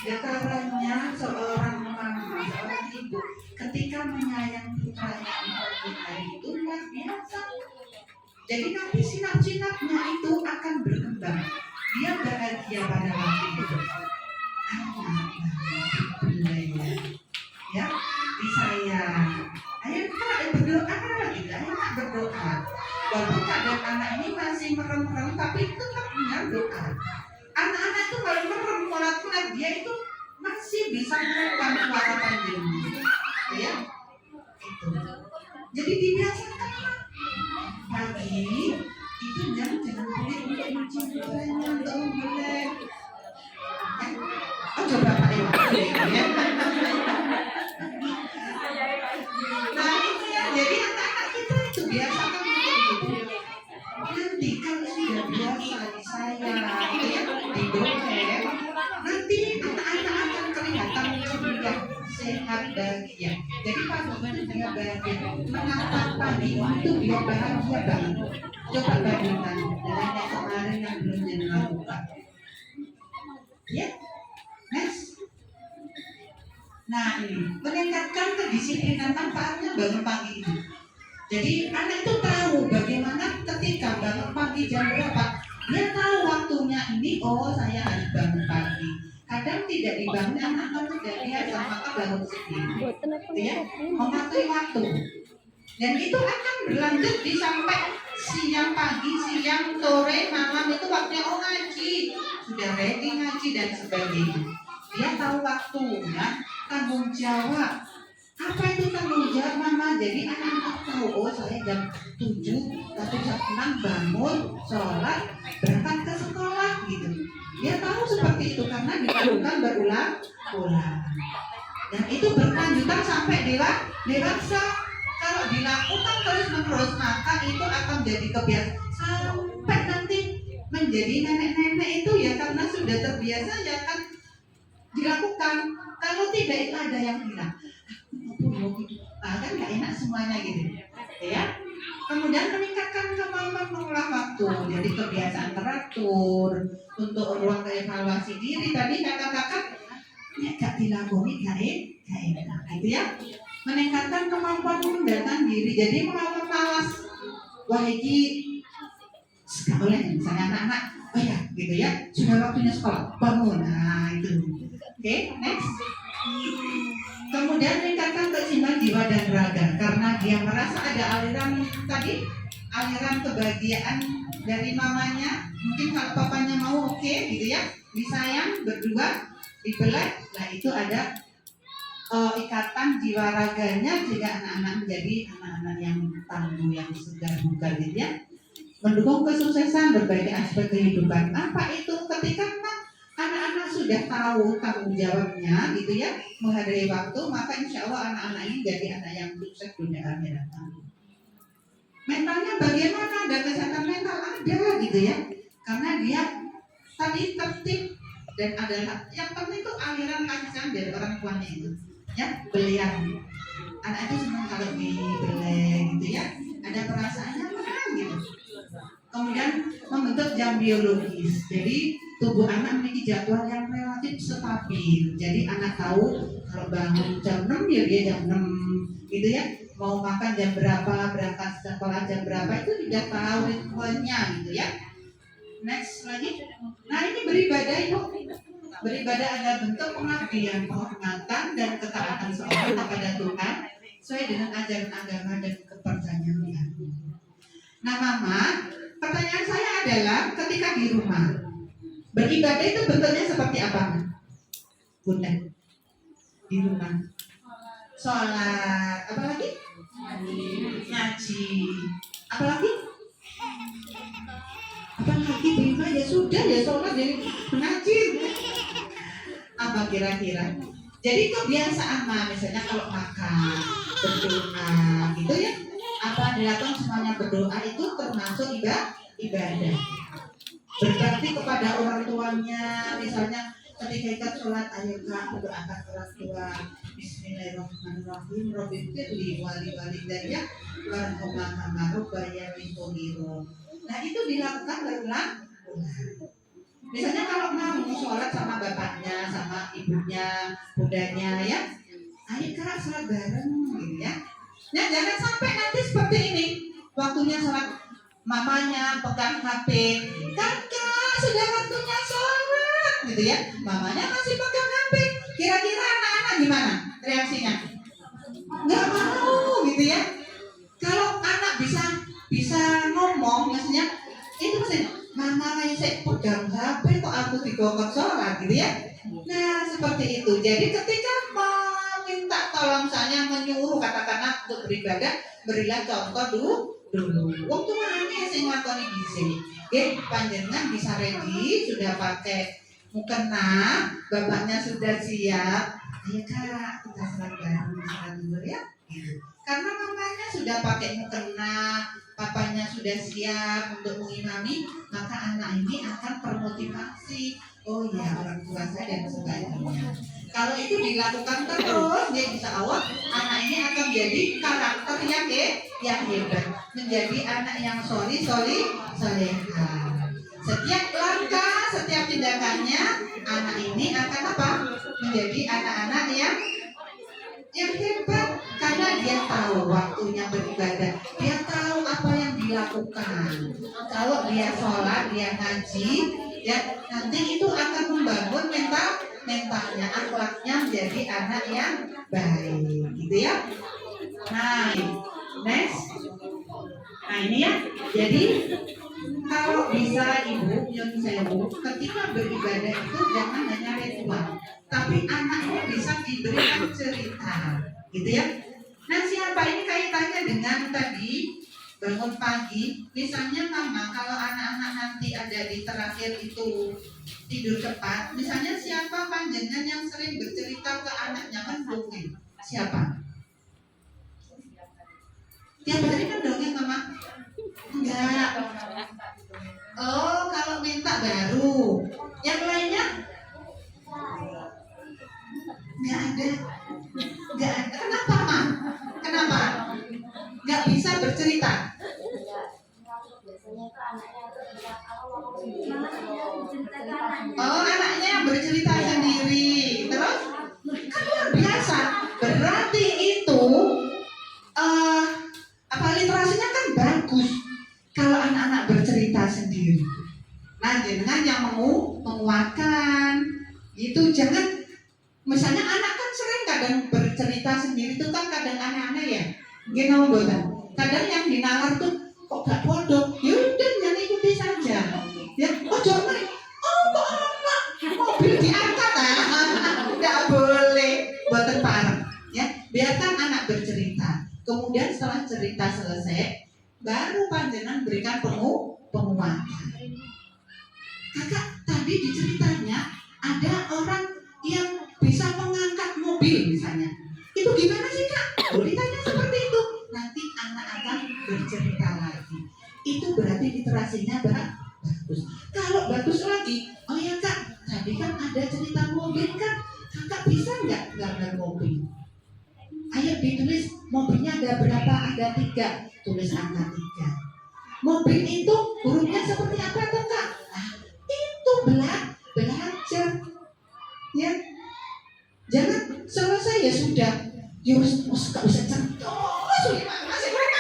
getarannya seorang mama, seorang ibu ketika menyayangi putranya di pagi hari itu luar biasa. Jadi nanti sinap-sinapnya itu akan berkembang. Dia bahagia pada waktu itu. Anak belajar, ya, disayang. Ayo kita berdoa gitu, ayo berdoa. anak ini masih merem-merem tapi tetap dengan doa. Anak-anak itu kalau merem pola-pola dia itu masih bisa merekam suara panjang, ya. Itu. Jadi dibiasakan pagi itu jangan boleh untuk mencintainya, untuk memulai. Oh coba Pak ya. Nah itu ya, jadi anak-anak kita itu biasakan begitu. Nanti kalau sudah biasa disayang, ya, didongeng, nanti anak-anak akan kelihatan ceria, sehat, bahagia. Jadi pagi dia bahagia, menatap pagi itu dia bahagia banget. Coba bandingkan dengan yang kemarin yang belum jenengan buka. Ya, next. Nah ini meningkatkan kedisiplinan manfaatnya bangun pagi ini. Jadi anak itu tahu bagaimana ketika bangun pagi jam berapa. Dia tahu waktunya ini, oh saya harus bangun pagi. Kadang tidak dibangun anak tidak biasa, maka bangun sendiri. Ya, mematuhi waktu. Dan itu akan berlanjut di sampai siang, pagi, siang, sore, malam itu waktunya oh ngaji. Sudah ready ngaji dan sebagainya. Dia tahu waktunya, tanggung jawab. Apa itu tanggung jawab mama? Jadi anak-anak tahu, oh saya jam 7 atau jam 6 bangun, sholat, berangkat ke sekolah gitu. Dia tahu seperti itu karena dilakukan berulang-ulang. Dan itu berkelanjutan sampai dewasa. Kalau dilakukan terus-menerus maka itu akan jadi kebiasaan sampai nanti menjadi nenek-nenek itu ya karena sudah terbiasa ya kan dilakukan. Kalau tidak itu ada yang bilang kan nggak enak semuanya gitu ya. Kemudian meningkatkan kemampuan mengolah waktu, jadi kebiasaan teratur untuk ruang evaluasi diri. Tadi kakak-kakak ya gak dilakoni gak enak gitu ya. Meningkatkan kemampuan mengendalikan diri, jadi melawan malas. Wah ini gak boleh misalnya anak-anak, oh ya gitu ya, sudah waktunya sekolah bangun. Nah itu oke, next. Kemudian meningkatkan keseimbangan jiwa dan raga karena dia merasa ada aliran tadi, aliran kebahagiaan dari mamanya. Mungkin kalau papanya mau oke, gitu ya, disayang berdua, dibelai. Nah itu ada ikatan jiwa raganya jika anak-anak menjadi anak-anak yang tangguh, yang segar bugar gitu ya. Mendukung kesuksesan berbagai aspek kehidupan. Apa itu? Ketika anak-anak sudah tahu tanggung jawabnya gitu ya, menghadapi waktu, maka insya Allah anak-anak ini jadi anak yang sukses dunia akhirat. Mentalnya bagaimana? Dan kesehatan mental ada gitu ya, karena dia tadi tertib dan adalah yang penting itu aliran kasih sayang dari orang tuanya itu ya, belian. Anak itu senang kalau dibelai gitu ya, ada perasaannya menang gitu. Kemudian membentuk jam biologis, jadi tubuh anak memiliki jadwal yang relatif stabil. Jadi anak tahu kalau bangun jam 6 ya dia jam 6 gitu ya. Mau makan jam berapa, berangkat sekolah jam berapa, itu sudah tahu ritmenya gitu ya. Next lagi. Nah ini beribadah itu. Beribadah adalah bentuk pengabdian, penghormatan dan ketaatan seorang kepada Tuhan sesuai dengan ajaran agama dan kepercayaan. Nah mama, pertanyaan saya adalah ketika di rumah beribadah itu bentuknya seperti apa? Bunda di rumah sholat, apa lagi? Ngaji, apa lagi? Di rumah ya sudah ya sholat jadi ngaji. Apa kira-kira? Jadi kebiasaan misalnya kalau makan berdoa gitu ya. Apa dilakukan semuanya berdoa itu termasuk ibadah. Berbakti kepada orang tuanya, misalnya ketika ikut sholat, ayo kak berdoakan orang tua. Bismillahirrahmanirrahim. Robbil wali daya warhamma kama rabbayani shaghira. Nah itu dilakukan berulang-ulang. Misalnya kalau mau sholat sama bapaknya, sama ibunya, bundanya ya, ayo kak sholat bareng gitu ya. Nah jangan sampai nanti seperti ini, waktunya sholat mamanya pegang HP, kakak sudah waktunya sholat gitu ya, mamanya masih pegang HP. Kira-kira anak-anak gimana reaksinya? Nggak mau gitu ya. Kalau anak bisa ngomong, maksudnya dikokok sholat gitu ya. Nah seperti itu. Jadi ketika minta tolong, misalnya menyuruh katakanlah untuk beribadah, berilah contoh dulu. Wong tuane sing nglakoni di sini. Nggih, panjenengan bisa ready, sudah pakai mukena, bapaknya sudah siap. Ayo Kak, kita sholat bareng dulu ya. Gitu. Karena mamanya sudah pakai mukena, papanya sudah siap untuk mengimami, maka anak ini akan termotivasi. Oh ya, orang tua saya dan sebagainya. Kalau itu dilakukan terus, dia bisa awal, anak ini akan menjadi karakter yang hebat, menjadi anak yang soleha. Setiap langkah, setiap tindakannya, anak ini akan apa? Menjadi anak-anak yang hebat, karena dia tahu waktunya beribadah, dia tahu apa yang dilakukan. Kalau dia sholat, dia ngaji, ya nanti itu akan membangun mentalnya, akhlaknya menjadi anak yang baik, gitu ya. Nah, next. Nah ini ya, jadi kalau bisa ibu, nyun sewu, ketika beribadah itu jangan hanya ritual, tapi anak ini bisa diberikan cerita, gitu ya. Nah siapa ini kaitannya dengan tadi bangun pagi, misalnya mama, kalau anak-anak nanti ada di terakhir itu tidur cepat, misalnya siapa panjenengan yang sering bercerita ke anaknya kan dongeng? Siapa? Tiap hari kan dongeng mama? Enggak. Oh, kalau minta baru. Yang lainnya? Enggak ada. Enggak ada. Kenapa, Ma? Kenapa? Enggak bisa bercerita. Oh, anaknya yang bercerita sendiri. Terus? Kan luar biasa. Berarti itu literasinya kan bagus. Kalau anak-anak bercerita sendiri. Nah, jangan yang menguatkan. Itu jangan. Misalnya anak kan sering kadang bercerita sendiri itu kan kadang aneh-aneh ya. Gimana boten? Kadang yang dinalar tuh kok gak bodoh. Yaudah jangan ikuti saja. Ya, oh jangan. Oh kok anak mobil diangkat nggak boleh. Boten parah. Ya, biarkan anak bercerita. Kemudian setelah cerita selesai, baru panjenengan berikan penguatan. Kakak tadi di ceritanya ada orang yang bisa mengangkat mobil misalnya. Itu gimana sih Kak? Ditanya seperti itu. Nanti anak akan bercerita lagi. Itu berarti literasinya bagus. Kalau bagus lagi, oh ya Kak, tadi kan ada cerita mobil kan, Kakak bisa nggak gambar mobil? Ayo ditulis mobilnya ada berapa? Ada 3. Tulis angka 3. Mobil itu hurufnya seperti apa tuh Kak? Nah, itu belajar. Ya, jangan selesai ya sudah. Yus, gak usah centos. Gimana sih mereka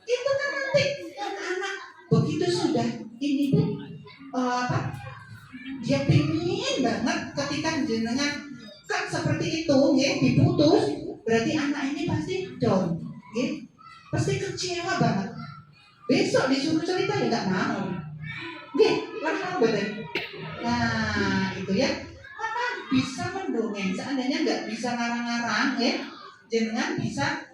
itu kan nanti anak-anak begitu sudah ini bu, dia pingin banget ketika jenengan kan seperti itu, ya, diputus, berarti anak ini pasti down, ya, pasti kecewa banget. Besok disuruh cerita ya nggak mau, ya, langsung betul. Nah itu ya, maka bisa mendongeng. Seandainya nggak bisa ngarang-ngarang, ya, jenengan bisa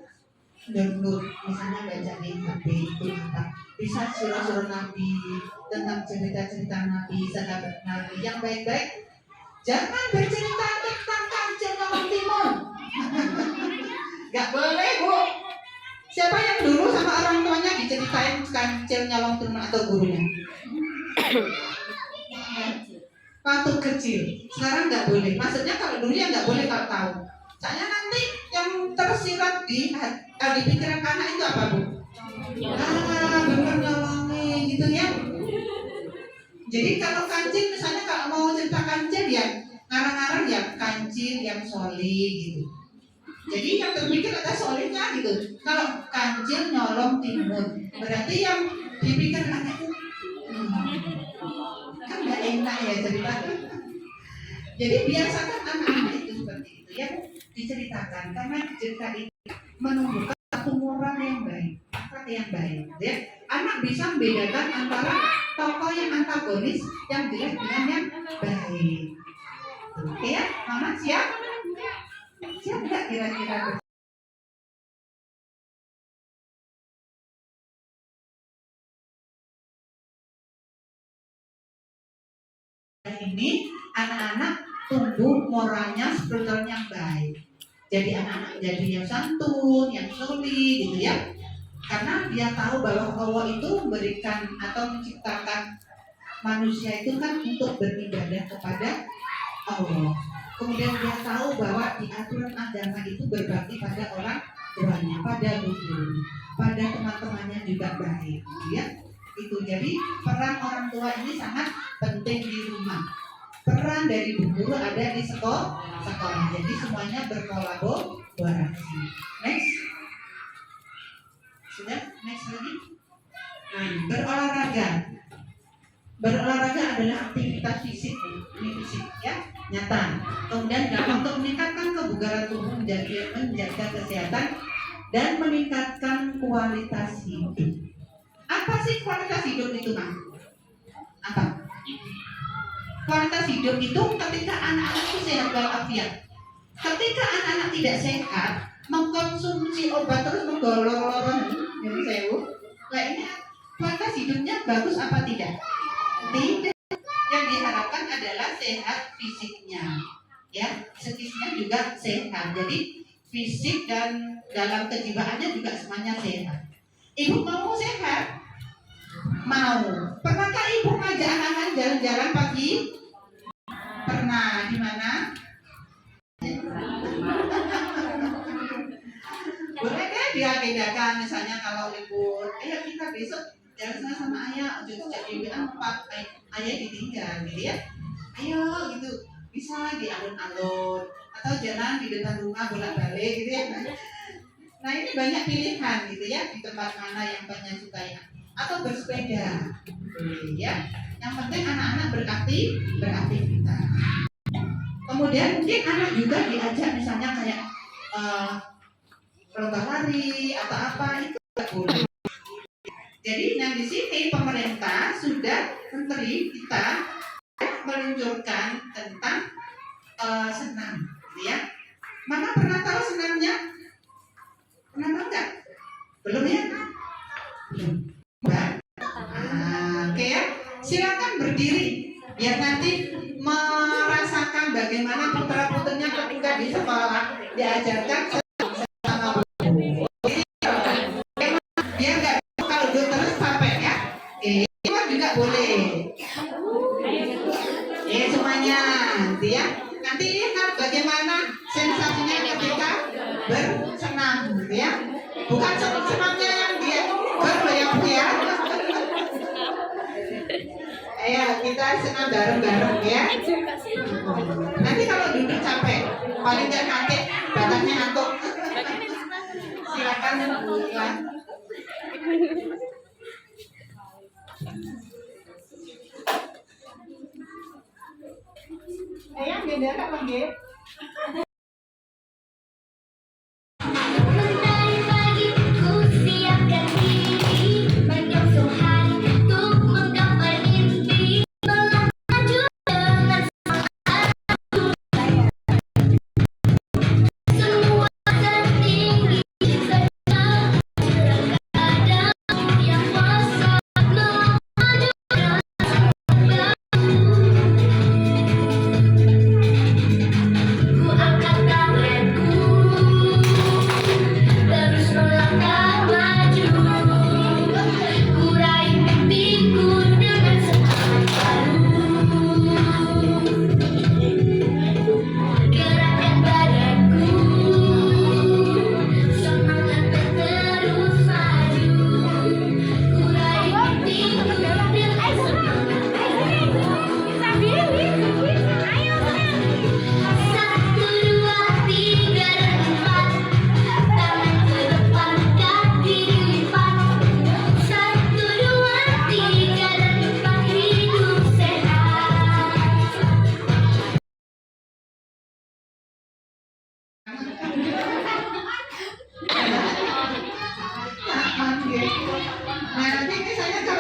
download, misalnya baca di HP itu apa, bisa surah-surah Nabi, tentang cerita-cerita Nabi, sahabat Nabi yang baik-baik. Jangan bercerita tentang kancil nyolong timun. Gak boleh bu. Siapa yang dulu sama orang tuanya diceritain kancil nyolong timun atau gurunya? Waktu kecil. Sekarang gak boleh. Maksudnya kalau dulu ya gak boleh kalau tahu. Soalnya nanti yang tersirat di pikiran anak itu apa bu? Bener nyolongi gitu ya. Jadi kalau kancil misalnya kalau mau cerita kancil ya ngarang-ngarang ya kancil yang soleh gitu. Jadi yang terpikir ada solehnya gitu. Kalau kancil nyolong timun, berarti yang dipikir anak itu kan gak enak ya cerita. Jadi biasakan anak-anak itu seperti itu ya, diceritakan karena cerita itu menumbuhkan satu moral yang baik. yang baik. Ya. Anak bisa membedakan antara tokoh yang antagonis, yang jelek dengan yang baik. Oke ya, Mama siap? Siap nggak kira-kira? Ini anak-anak tumbuh moralnya, spiritualnya yang baik. Jadi anak-anak jadi yang santun, yang solid gitu ya. Karena dia tahu bahwa Allah itu memberikan atau menciptakan manusia itu kan untuk beribadah kepada Allah. Kemudian dia tahu bahwa di aturan agama itu berbakti pada orang tuanya, pada guru, pada teman-temannya juga baik, gitu ya. Itu jadi peran orang tua ini sangat penting di rumah. Peran dari guru ada di sekolah. Jadi semuanya berkolaborasi. Next. Sudah? Next lagi. Nah, berolahraga. Berolahraga adalah aktivitas fisik, ini fisik ya, nyata. Kemudian untuk meningkatkan kebugaran tubuh, menjaga kesehatan dan meningkatkan kualitas hidup. Apa sih kualitas hidup itu, Mas? Apa? Kualitas hidup itu ketika anak-anak itu sehat walafiat. Ketika anak-anak tidak sehat, mengkonsumsi obat terus menggolor-golor, jadi sewu. Nah ini kualitas hidupnya bagus apa tidak? Tidak. Yang diharapkan adalah sehat fisiknya, ya, psikisnya juga sehat. Jadi fisik dan dalam kejiwaannya juga semuanya sehat. Ibu mau sehat? Mau. Pernahkah ibu ngajak anak-anak jalan-jalan pagi? Pernah. Di mana? Boleh deh diagendakan, misalnya kalau libur, ayo kita besok jalan sama ayah, jadi empat, ayah ditinggal gitu ya. Ayo gitu, bisa di alun-alun atau jalan di depan rumah bolak-balik gitu ya. Nah ini banyak pilihan gitu ya, di tempat mana yang banyak sukai, atau bersepeda ya. Yang penting anak-anak beraktivitas. Kemudian mungkin anak juga diajak misalnya kayak lomba lari atau apa, itu tidak boleh. Jadi yang di sini pemerintah sudah, menteri kita meluncurkan tentang senam, ya. Mama pernah tahu senamnya? Pernah tahu nggak? Belum ya? Belum. Oke ya. Silakan berdiri biar nanti merasakan bagaimana putra-putrinya ketika di sekolah diajarkan sama guru. Biar nggak kalau duduk terus capek ya. Oke, juga boleh. Semuanya, gitu ya. Nanti lihat bagaimana sensasinya ketika bersenam, gitu ya. Bukan senamnya yang dia berbayang ya. Ayo kita senam bareng-bareng ya. Nanti kalau duduk capek, paling nggak nanti badannya ngantuk. Silakan buka. Ayah beda kan lagi?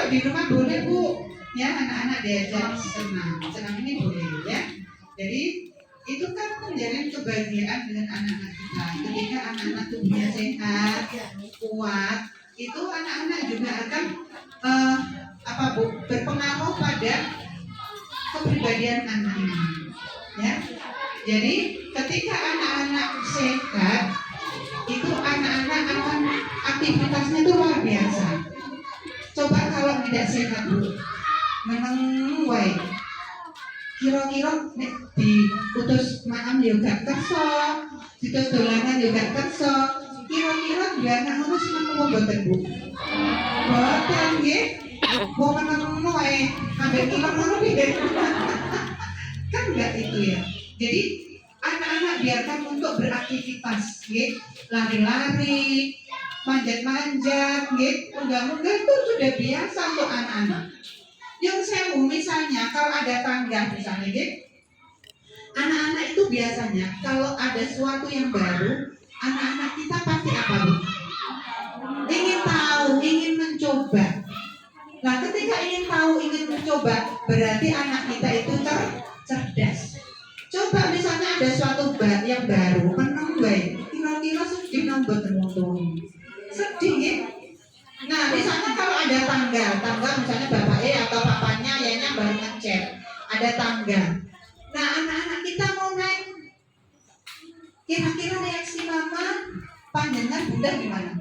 kalau di rumah boleh Bu, ya anak-anak diajak senam ini boleh ya. Jadi itu kan menjadi kebahagiaan dengan anak-anak kita. Ketika anak-anak tubuhnya sehat, kuat, itu anak-anak juga akan berpengaruh pada kepribadian anak ini. Ya, jadi ketika anak-anak sehat, itu anak-anak akan aktivitasnya itu luar biasa. Coba kalau tidak sehat Bu, memang wae. Kira-kira nek diutus makan juga kerso, diutus dolanan juga kerso. Kira-kira dia anak ngono seneng apa mboten Bu? Mboten nggih. Mau meneng wae, ambek ilang ngono piye? Kan enggak itu ya. Jadi anak-anak biarkan untuk beraktivitas, nggih. Lari-lari, manjat-manjat, nggih. Munggah-munggah itu sudah biasa untuk anak-anak. Yang saya misalnya kalau ada tangga misalnya, nggih. Anak-anak itu biasanya kalau ada sesuatu yang baru, anak-anak kita pasti apa Bu? Ingin tahu, ingin mencoba. Nah, ketika ingin tahu, ingin mencoba, berarti anak kita itu cerdas. Coba misalnya ada suatu yang baru, menang baik, kira-kira sedih nambah teruntung. Sedih ya? Nah, misalnya kalau ada tangga misalnya bapaknya atau papanya, ayahnya baru ngecat, ada tangga. Nah, anak-anak kita mau naik, kira-kira reaksi mama, panjenengan bunda gimana?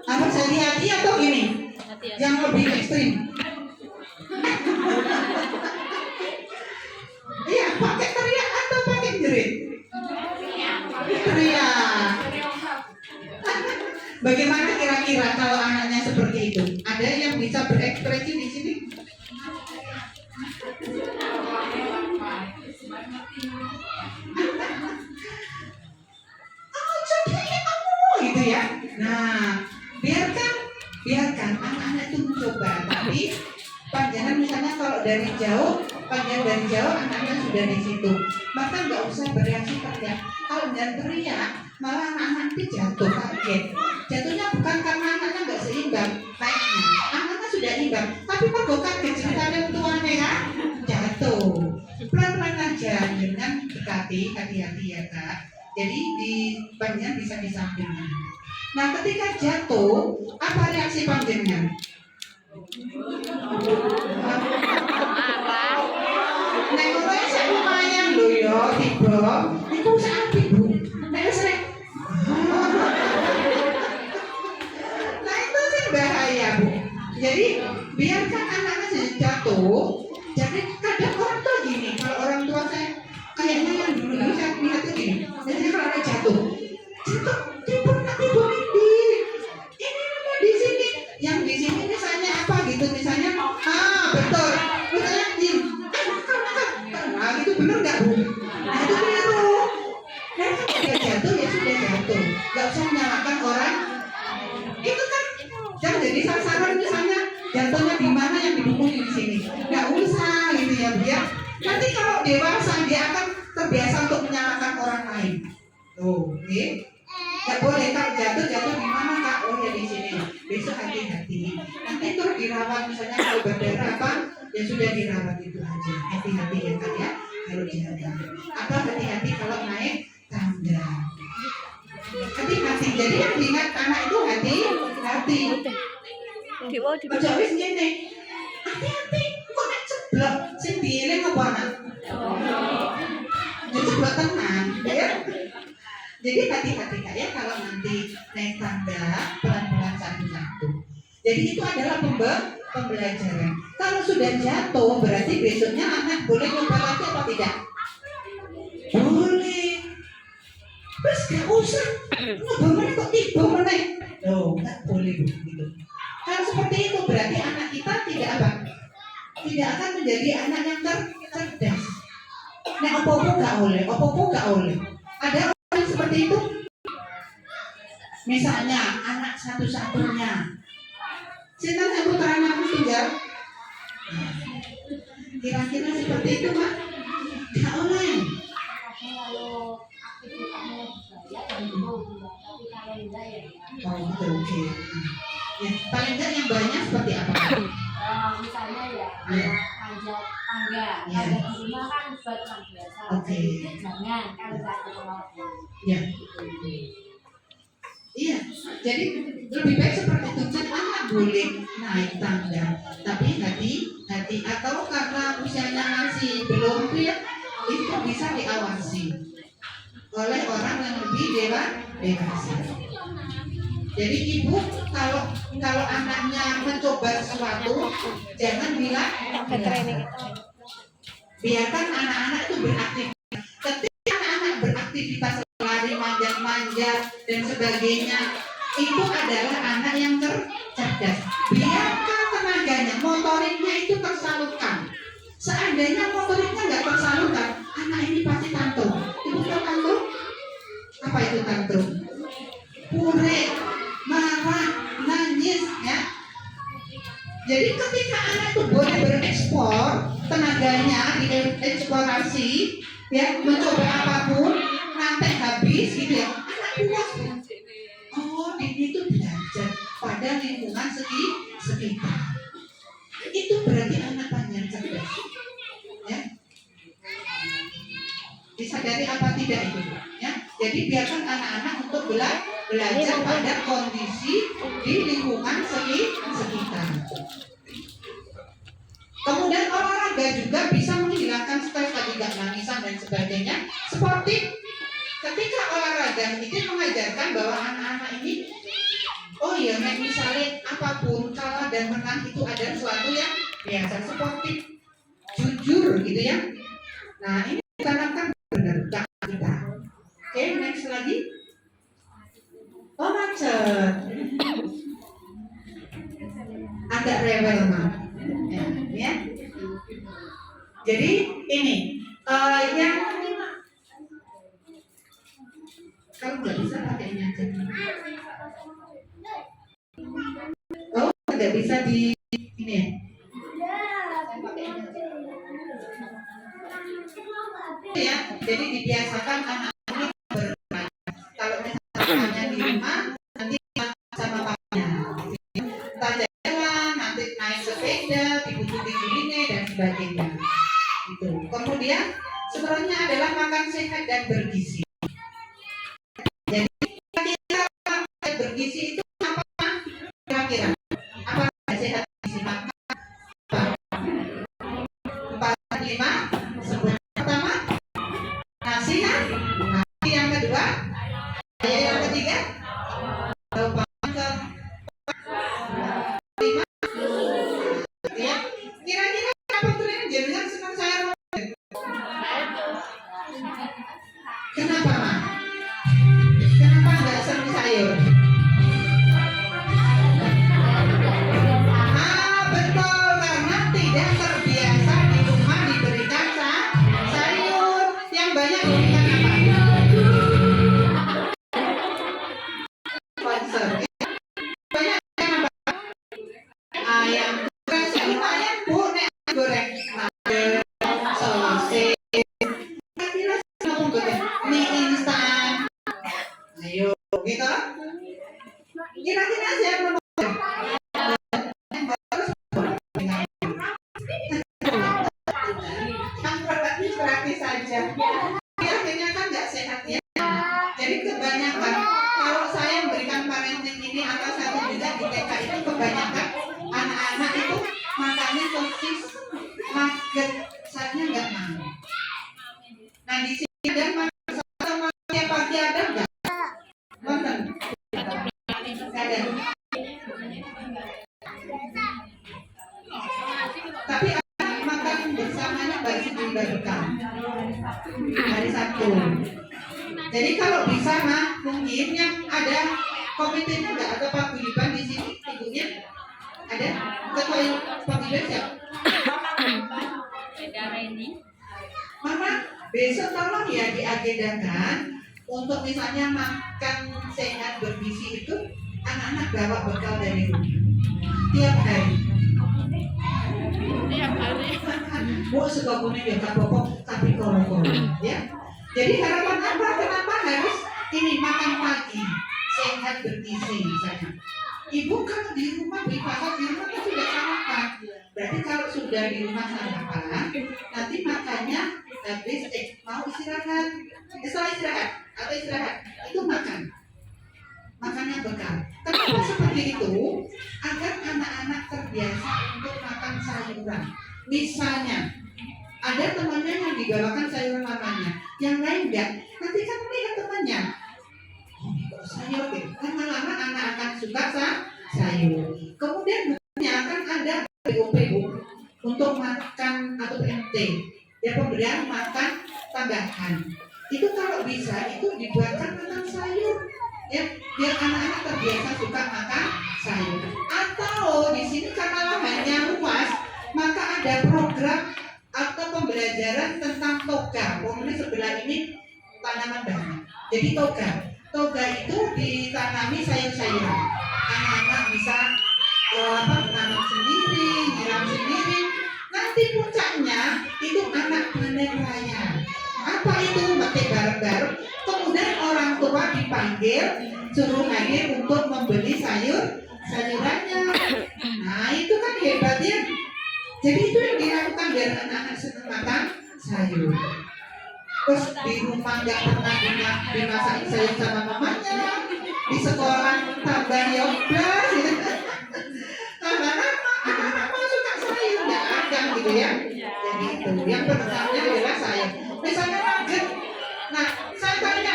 Apa hati-hati atau gini? Yang lebih ekstrim? Iya, pakai teriak atau pakai jerit? Teriak. Bagaimana kira-kira kalau anaknya seperti itu? Ada yang bisa berekspresi di sini? Oh, coba ya kamu gitu ya. Nah, biarkan anak-anak itu mencoba. Tapi panjangan misalnya kalau dari jauh anak-anak sudah di situ, maka nggak usah bereaksi teriak. Kalau jangan teriak, malah anak-anak itu jatuh kaget. Jatuhnya bukan karena anaknya nggak seimbang naiknya, anaknya sudah imbang, tapi kok kaget ceritanya tuannya ya jatuh. Pelan-pelan aja dengan hati-hati ya Kak. Jadi di panjang bisa disampingkan. Nah, ketika jatuh, apa reaksi panjangnya? Nek ngono sik lumayan lho ya, tiba. Iku sak apik, Bu. Nek wis nah itu sih bahaya, Bu. Jadi biarkan anak-anak jatuh. Jadi kadang orang tua gini, kalau orang tua saya kayaknya yang dulu saya lihat itu gini. Jadi kalau ada jatuh, tiba ini di sini, yang di sini misalnya apa gitu, misalnya betul, misalnya nah itu benar nggak Bu? Nah itu keliru. Nah kalau jatuh ya sudah jatuh, nggak usah menyalahkan orang. Itu kan jangan jadi sasaran misalnya jatuhnya di mana yang didukung di sini, nggak usah gitu ya Bu ya. Nanti kalau dewasa dia akan terbiasa untuk menyalahkan orang lain. Tuh, nih. Nggak boleh Kak, jatuh di mana Kak? Oh ya di sini. Besok hati-hati. Nanti terus dirawat misalnya kalau berdarah apa? Ya sudah dirawat itu aja. Hati-hati ya Kak ya. Kalau jalan. Atau hati-hati kalau naik tangga. Hati-hati. Jadi yang diingat anak itu hati-hati. Ojo wis ngene. Hati-hati. Kok nek ceblok sing dieling apa anak? Jadi ceblok tenan, ya. Jadi hati-hati Kak ya kalau nanti naik tangga pelan-pelan satu-satu. Jadi itu adalah pembelajaran. Kalau sudah jatuh berarti besoknya anak boleh nyoba lagi apa tidak? Boleh. Terus gak usah nyoba mana kok tiba mana? Loh, nggak boleh begitu. Kalau seperti itu berarti anak kita tidak apa? Tidak akan menjadi anak yang cerdas. Nah, apa-apa gak oleh. Ada seperti itu, misalnya anak satu-satunya, sinten yang putra anakku tunggal, kira-kira seperti itu Mak? Gak oleh. Oh, oke. Ya, paling enggak yang banyak seperti apa? Misalnya ya, Ya. panjat tangga, Ya. tangga di rumah kan buat orang biasa. Oke. Jadi jangan kalau nggak ada pengalaman. Ya. Iya, jadi lebih baik seperti itu. Jangan boleh naik tangga, tapi hati-hati atau karena usianya masih belum fit, itu bisa diawasi oleh orang yang lebih dewasa. Jadi ibu kalau anaknya mencoba sesuatu, jangan bilang biarkan anak-anak itu beraktivitas. Ketika anak-anak beraktivitas lari, manjat-manjat dan sebagainya, itu adalah anak yang cerdas. Biarkan tenaganya, motoriknya itu tersalurkan. Seandainya motoriknya nggak tersalurkan, anak ini pasti tantrum. Ibu tahu tantrum? Apa itu tantrum? Pure, marah, nangis, ya. Jadi ketika anak itu boleh berekspor tenaganya, dieksplorasi, ya, mencoba apapun, nanti habis gitu ya, anak puas. Oh, ini tuh belajar pada lingkungan sekitar. Itu berarti anak panjang cerdas, ya. Disadari apa tidak itu, ya? Jadi biarkan anak-anak untuk belajar pada kondisi di lingkungan sekitar. Kemudian olahraga juga bisa menghilangkan stres, tadi gak nangisan dan sebagainya. Sportif, ketika olahraga itu mengajarkan bahwa anak-anak ini, oh iya, misalnya apapun kalah dan menang itu ada sesuatu yang biasa. Sportif, jujur gitu ya. Nah ini ditanamkan benar kita. Oke, next lagi. Oh, macet. Agak rewel mah. Ya. Jadi ini yang kalau nggak bisa pakai ini aja. Oh, nggak bisa di ini ya. Ya, jadi dibiasakan anak-anak bermain. Kalau misalnya di rumah, nanti sama papanya. Entah jalan, nanti naik sepeda, dibujuk-bujukinnya dan sebagainya. Gitu. Kemudian sebenarnya adalah makan sehat dan bergizi. Jadi kira-kira makan sehat bergizi itu apa? Kira-kira apa sehat bergizi makan? 4, 5, 10. Pertama nasi kan? Nasi yang kedua, yang ketiga, lupa ke 5, ya. Kira-kira apa tuh yang jenengan senang sayur? Kenapa, Ma? Kenapa nggak senang sayur? Betul, karena tidak terbiasa di rumah diberikan sayur. Yang banyak diberikan apa? Sponsor. Banyak apa? Ayam goreng, ayam bu, nek goreng, sosis. Kira-kira mau goreng mie instan. Ayo, gitu. Kira-kira siapa mau goreng? Yang praktis saja. Akhirnya kan nggak sehat ya. Jadi kebanyakan kalau saya memberikan parenting ini atau satu juga di TK itu kebanyakan anak-anak itu makannya sosis, nugget, saya nggak mau. Nah di sini ada makan sama tiap pagi ada nggak? Nonton? Nggak ada. Tapi makan bersamanya bagi dibagikan hari Sabtu. Jadi kalau bisa mah mungkin yang ada komitenya nggak atau paguyuban di sini ibunya ada ketua paguyuban siapa? Mama besok tolong ya diagendakan untuk misalnya makan sehat bergizi itu anak-anak bawa bekal dari rumah tiap hari. Bu suka kuning ya kapok tapi kolong ya. Jadi harapan apa? Kenapa harus ini makan pagi sehat bergizi misalnya? Ibu kalau di rumah beribadah di rumah kan sudah sarapan. Berarti kalau sudah di rumah sarapan, nanti makannya habis mau istirahat. Setelah istirahat atau istirahat itu makannya bekal. Kenapa seperti itu? Agar anak-anak terbiasa untuk makan sayuran. Misalnya ada temannya yang dibawakan sayuran mamanya, yang lain enggak. Nanti kan melihat temannya, oh ini kok sayur deh. Lama-lama anak akan suka sayur. Kemudian bukannya akan ada PU untuk makan atau PMT, ya pemberian makan tambahan. Itu kalau bisa itu dibuatkan makan sayur, ya biar anak-anak terbiasa suka makan sayur. Atau di sini karena lahannya luas, maka ada program atau pembelajaran tentang toga. Ini sebelah ini tanaman banyak. Jadi toga itu ditanami sayur-sayuran. Anak-anak bisa menanam sendiri, nyiram sendiri. Nanti puncaknya itu anak panen raya. Apa itu? Metik bareng-bareng. Kemudian orang tua dipanggil, suruh hadir untuk membeli sayurannya. Nah itu kan hebat ya. Jadi itu yang dilakukan biar anak-anak senang makan sayur. Terus di rumah nggak pernah dimasak sayur sama mamanya. Di sekolah tambah yoblas gitu. Anak-anak mau suka sayur nggak ada gitu ya. Jadi itu yang pertamanya adalah sayur. Misalnya nugget. Nah saya tanya,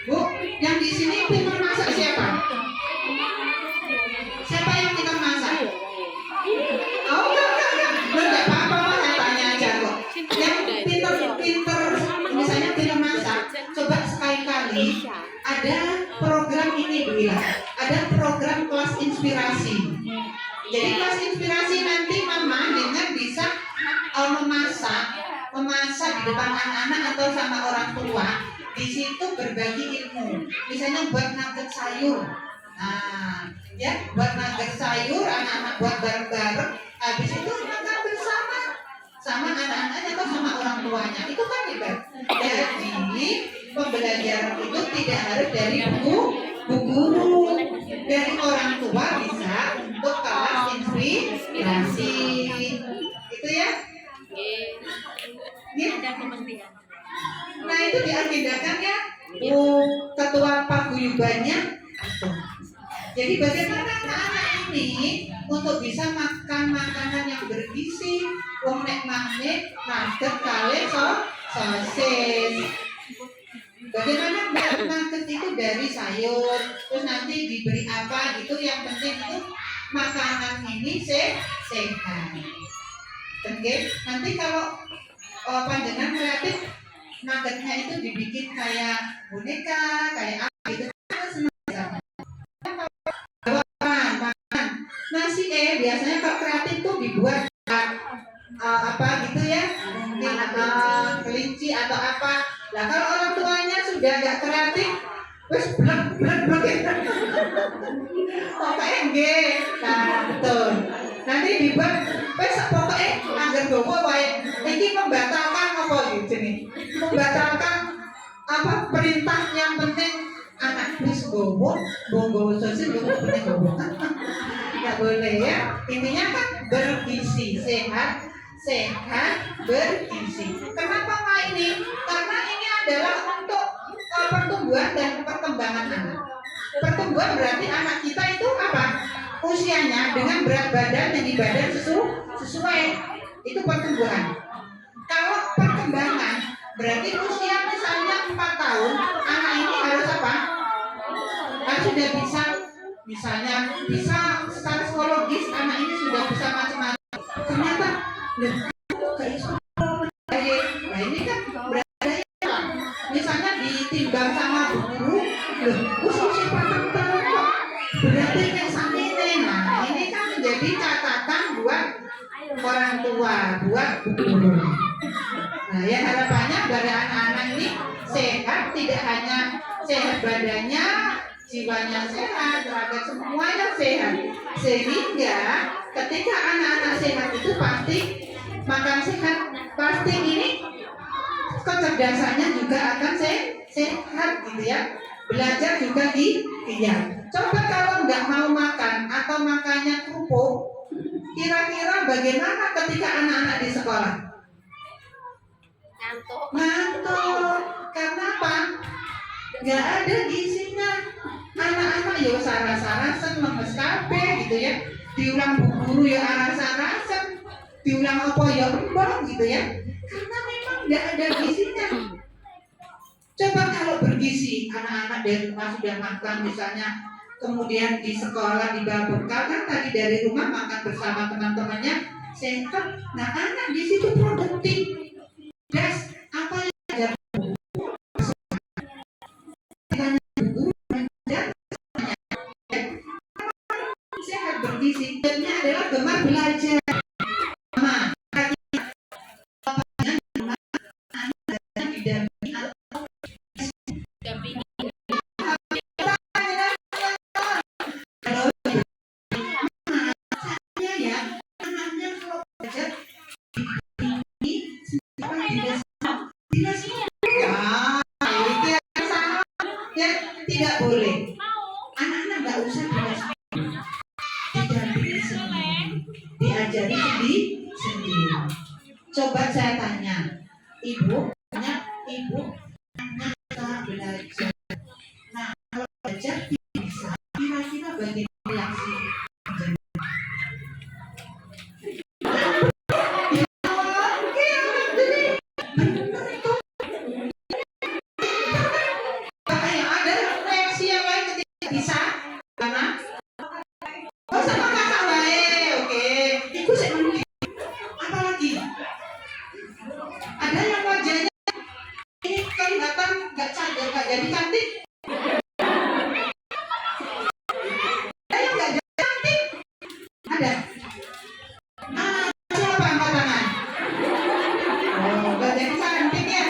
Bu, yang di sini pintar masak siapa? Siapa yang pintar masak? Oh enggak apa-apa, saya tanya aja kok. Yang pintar misalnya pintar masak, coba sekali-kali ada program ini bilang, ada program kelas inspirasi. Jadi kelas inspirasi nanti mama dengan bisa memasak di depan anak-anak atau sama orang tua. Di situ berbagi ilmu. Misalnya buat nugget sayur. Nah, ya buat nugget sayur, anak-anak buat bareng-bareng. Habis itu makan bersama sama anak-anaknya atau sama orang tuanya. Itu kan hebat. Jadi pembelajaran itu tidak harus dari bu guru, dari orang tua bisa untuk kelas inspirasi. Itu ya. Nah itu diagendakan ya ketua paguyubannya. Jadi bagaimana anak-anak ini untuk bisa makan makanan yang bergizi, wong nek magnet, nugget kali sosis. Bagaimana nugget itu dari sayur, terus nanti diberi apa gitu, yang penting itu makanan ini sehat. Oke, nanti kalau panjenengan kreatif, nuggetnya itu dibikin kayak boneka, kayak apa gitu. Makan nasi biasanya kalau kreatif tuh dibuat apa gitu ya, mungkin kelinci atau apa. Nah kalau orang tuanya sudah nggak kreatif, terus blek pokoknya nggih, nah betul. Nanti dibuat wes pokoknya anggar gowo wae iki membatalkan apa gitu nih. Membatalkan apa perintah, yang penting anak wis gowo sosis penting gowo. Enggak boleh ya. Intinya kan bergizi, sehat bergizi. Kenapa ini? Karena ini adalah untuk pertumbuhan dan perkembangan anak. Pertumbuhan berarti anak kita itu apa? Usianya dengan berat badan dan di badan sesuai, itu pertumbuhan. Kalau perkembangan berarti usia misalnya 4 tahun, anak ini harus apa? Harus sudah bisa, misalnya bisa secara psikologis anak ini sudah bisa macam-macam. Ternyata nah ini kan berarti misalnya ditimbang sama guru, usia 4 tahun kok berarti kayak nah ini kan menjadi catatan buat orang tua, buat guru. Nah ya harapannya pada anak-anak ini sehat, tidak hanya sehat badannya, jiwanya sehat, raga semuanya sehat. Sehingga ketika anak-anak sehat itu pasti makan sehat, pasti ini kecerdasannya juga akan sehat gitu ya. belajar juga diam. Coba kalau nggak mau makan atau makannya kerupuk, kira-kira bagaimana ketika anak-anak di sekolah? Ngantuk. Karena apa? Nggak ada gizinya. Anak-anak ya sarah-sarasen lemes kabeh gitu ya. Diulang bu guru ya arah-arasen, diulang apa ya embang gitu ya. Karena memang nggak ada gizinya. Coba kalau bergizi, anak-anak dari rumah sudah makan misalnya, kemudian di sekolah dibawa bekal kan tadi dari rumah makan bersama teman-temannya sehat. Nah anak di situ produktif. Das, apa yang ada sehat bergizi. Ini adalah gemar belajar. Tidak boleh. Anak-anak nggak usah didampingi sendiri, diajari sendiri. Coba saya tanya, ibu, anak belajar. Nah, kalau belajar bisa, kira-kira bagaimana reaksi? Jadi cantik. Ada yang nggak jadi cantik? Ada. Siapa angkat tangan? Oh, nggak jadi cantik ya.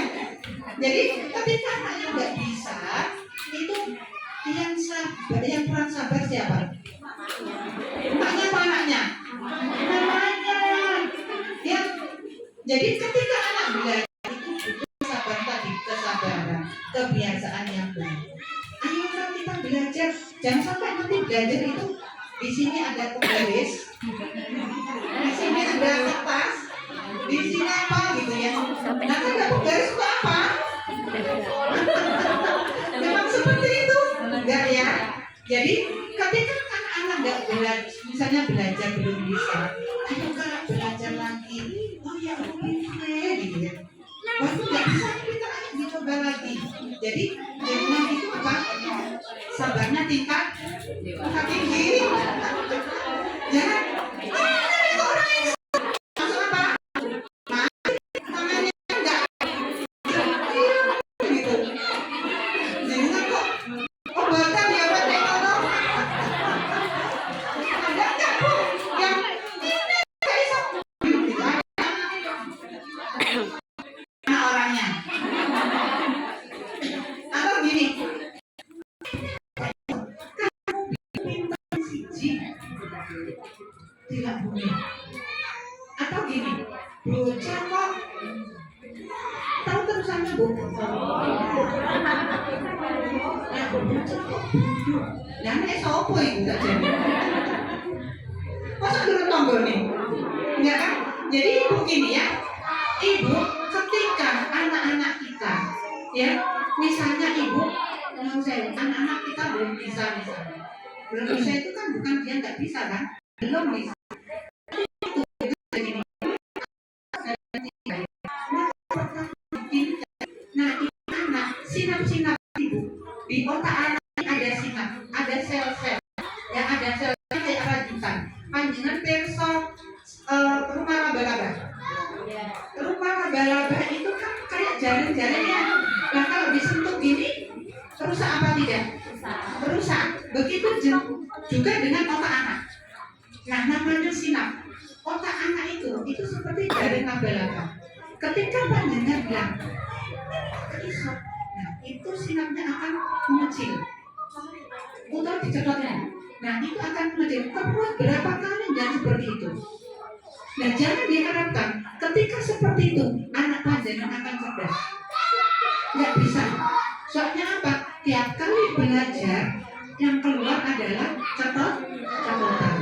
Jadi ketika anaknya nggak bisa, itu yang kurang sabar siapa? Emaknya apa anaknya? Mamanya. Ya. Jadi ketika anak belajar itu butuh sabar tadi, kesabaran, kebiasaan yang baik. Ayo kan kita belajar, jangan sampai nanti belajar itu di sini ada penggaris, di sini ada kertas, di sini apa gitu ya. Nah kan ada penggaris itu apa? Memang seperti itu, enggak ya? Jadi ketika anak-anak nggak belajar, misalnya belajar belum bisa, ayo kak belajar lagi. Oh ya boleh gitu ya. Waktu nggak bisa kita dicoba lagi. Jadi jangan itu apa? Sabarnya tingkat tinggi. Jangan. Itu orang yang masuk apa? Tangannya enggak. Gitu. Jangan kok. Oh bahkan ya Pak Teko. Ada nggak Bu? Yang ini nggak bisa. Orangnya. Atau gini. Tidak boleh. Atau gini, bocah kok tahu terusannya Bu? Ya bocah kok bodoh. Lah nek sapa iku gak jadi? Masa turun tombol nih? Enggak kan? Jadi ibu gini ya, ibu ketika anak-anak kita, ya misalnya ibu, anak-anak kita belum bisa misalnya, belum bisa itu kan bukan dia nggak bisa kan? Belum bisa. Nah, anak sinap-sinap ibu di otak anak ada sinap, ada sel-sel, yang ada sel-sel kayak rajutan. Panjenengan perso rumah laba-laba. Rumah laba-laba itu kan kayak jaring-jaring ya. Nah kalau disentuh gini, rusak apa tidak? Rusak. Begitu juga dengan otak anak. Nah namanya sinap. Otak anak itu seperti jaring laba-laba. Ketika panjenengan bilang, nah itu sinapnya akan mengecil. Atau dicekotnya. Nah itu akan mengecil. Perlu berapa kali dan seperti itu. Nah jangan diharapkan ketika seperti itu anak panjenengan akan cerdas. Nggak bisa. Soalnya apa? Tiap kali belajar, yang keluar adalah catatan.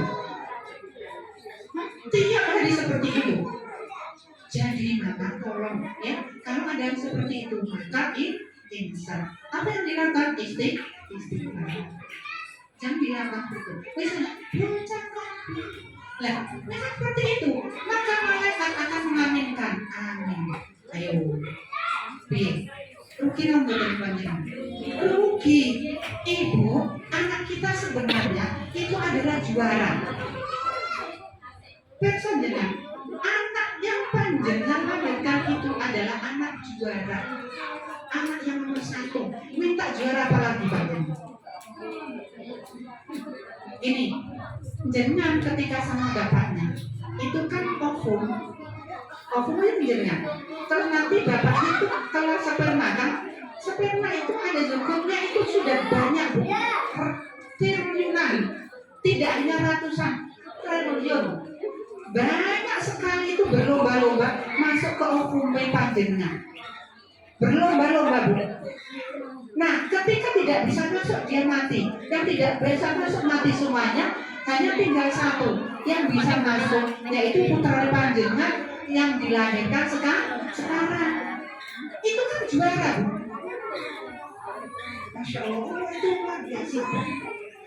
Tiap hari seperti itu. Jadi maka tolong ya, kalau ada yang seperti itu maka insaf. Apa yang dilakukan istighfar. Jangan dilakukan itu. Misalnya baca kafir. Lah, nah seperti itu maka malaikat akan mengaminkan. Amin. Ayo. B. Rugi nomor panjang. Rugi. Ibu, anak kita sebenarnya itu adalah juara. Personnya, anak yang panjenengan lahirkan itu adalah anak juara, anak yang nomor 1. Minta juara apa lagi panjenengan? Ini, jenengan ketika sama bapaknya, itu kan ovum itu jenengan. Terus nanti bapaknya itu kalau sperma kan, sperma itu ada zukurnya itu sudah banyak bu, triliunan, tidak hanya ratusan triliun. Banyak sekali itu berlomba-lomba masuk ke ovum panjenengan. Berlomba-lomba bu. Nah, ketika tidak bisa masuk dia mati. Yang tidak bisa masuk mati semuanya. Hanya tinggal 1 yang bisa masuk, yaitu putra panjenengan yang dilahirkan sekarang. Itu kan juara bu. Masya Allah, itu luar biasa.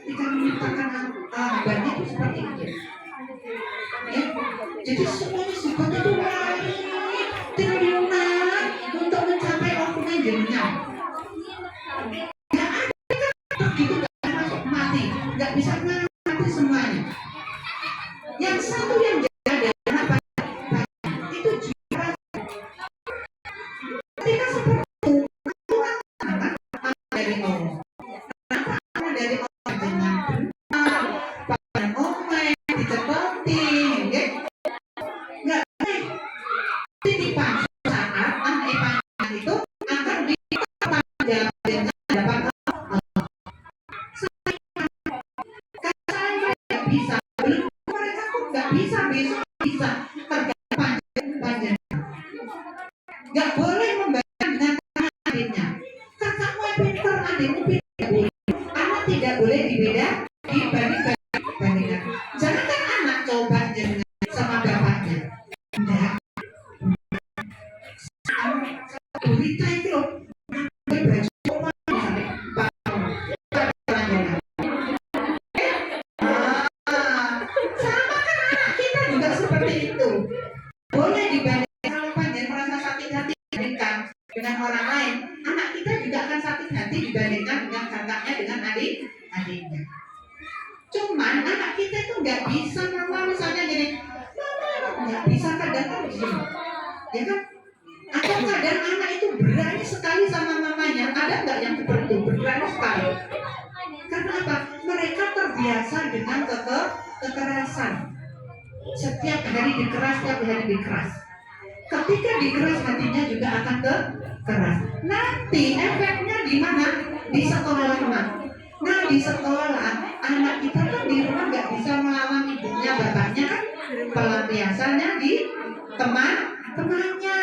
Ketika menyatakan banyak itu seperti itu. Ya, jadi semuanya zukat itu lari triliunan untuk mencapai ovum jenengan. Nggak ada kan begitu nggak masuk mati, nggak bisa mati semuanya. Yang satu yang jaga apa? Itu juara. Ketika seperti itu, dari Allah. Kenapa dari Allah dengan benar, pada omeng, dicepeti, nggak baik. Titipan saat anak ipan itu akan dipanjang dapat kalau mereka bisa, belum mereka pun nggak bisa, besok bisa tergantung panjang. Nggak boleh membayar dengan tangan adiknya. Kakakmu pintar, adikmu tidak boleh. Anak tidak boleh dibandingkan. Jangan kan anak coba jenengan sama bapaknya. Enggak. Berita itu loh. Baju sampai bawah. Sama kan anak kita juga seperti itu. Boleh dibandingkan kalau panjang merasa sakit hati dibandingkan dengan orang lain. Anak kita juga akan sakit hati dibandingkan dengan kakaknya, dengan adiknya. Cuman anak kita itu nggak bisa mama misalnya gini, mama nggak bisa kadang-kadang gini, ya kan? Atau kadang anak itu berani sekali sama mamanya, ada nggak yang seperti itu berani sekali? Karena apa? Mereka terbiasa dengan kekerasan. Setiap hari dikeras. Ketika dikeras hatinya juga akan keras. Nanti efeknya di mana? Di sekolah teman. Nah di sekolah anak kita kan di rumah nggak bisa melawan ibunya, bapaknya kan pelampiasannya di temannya.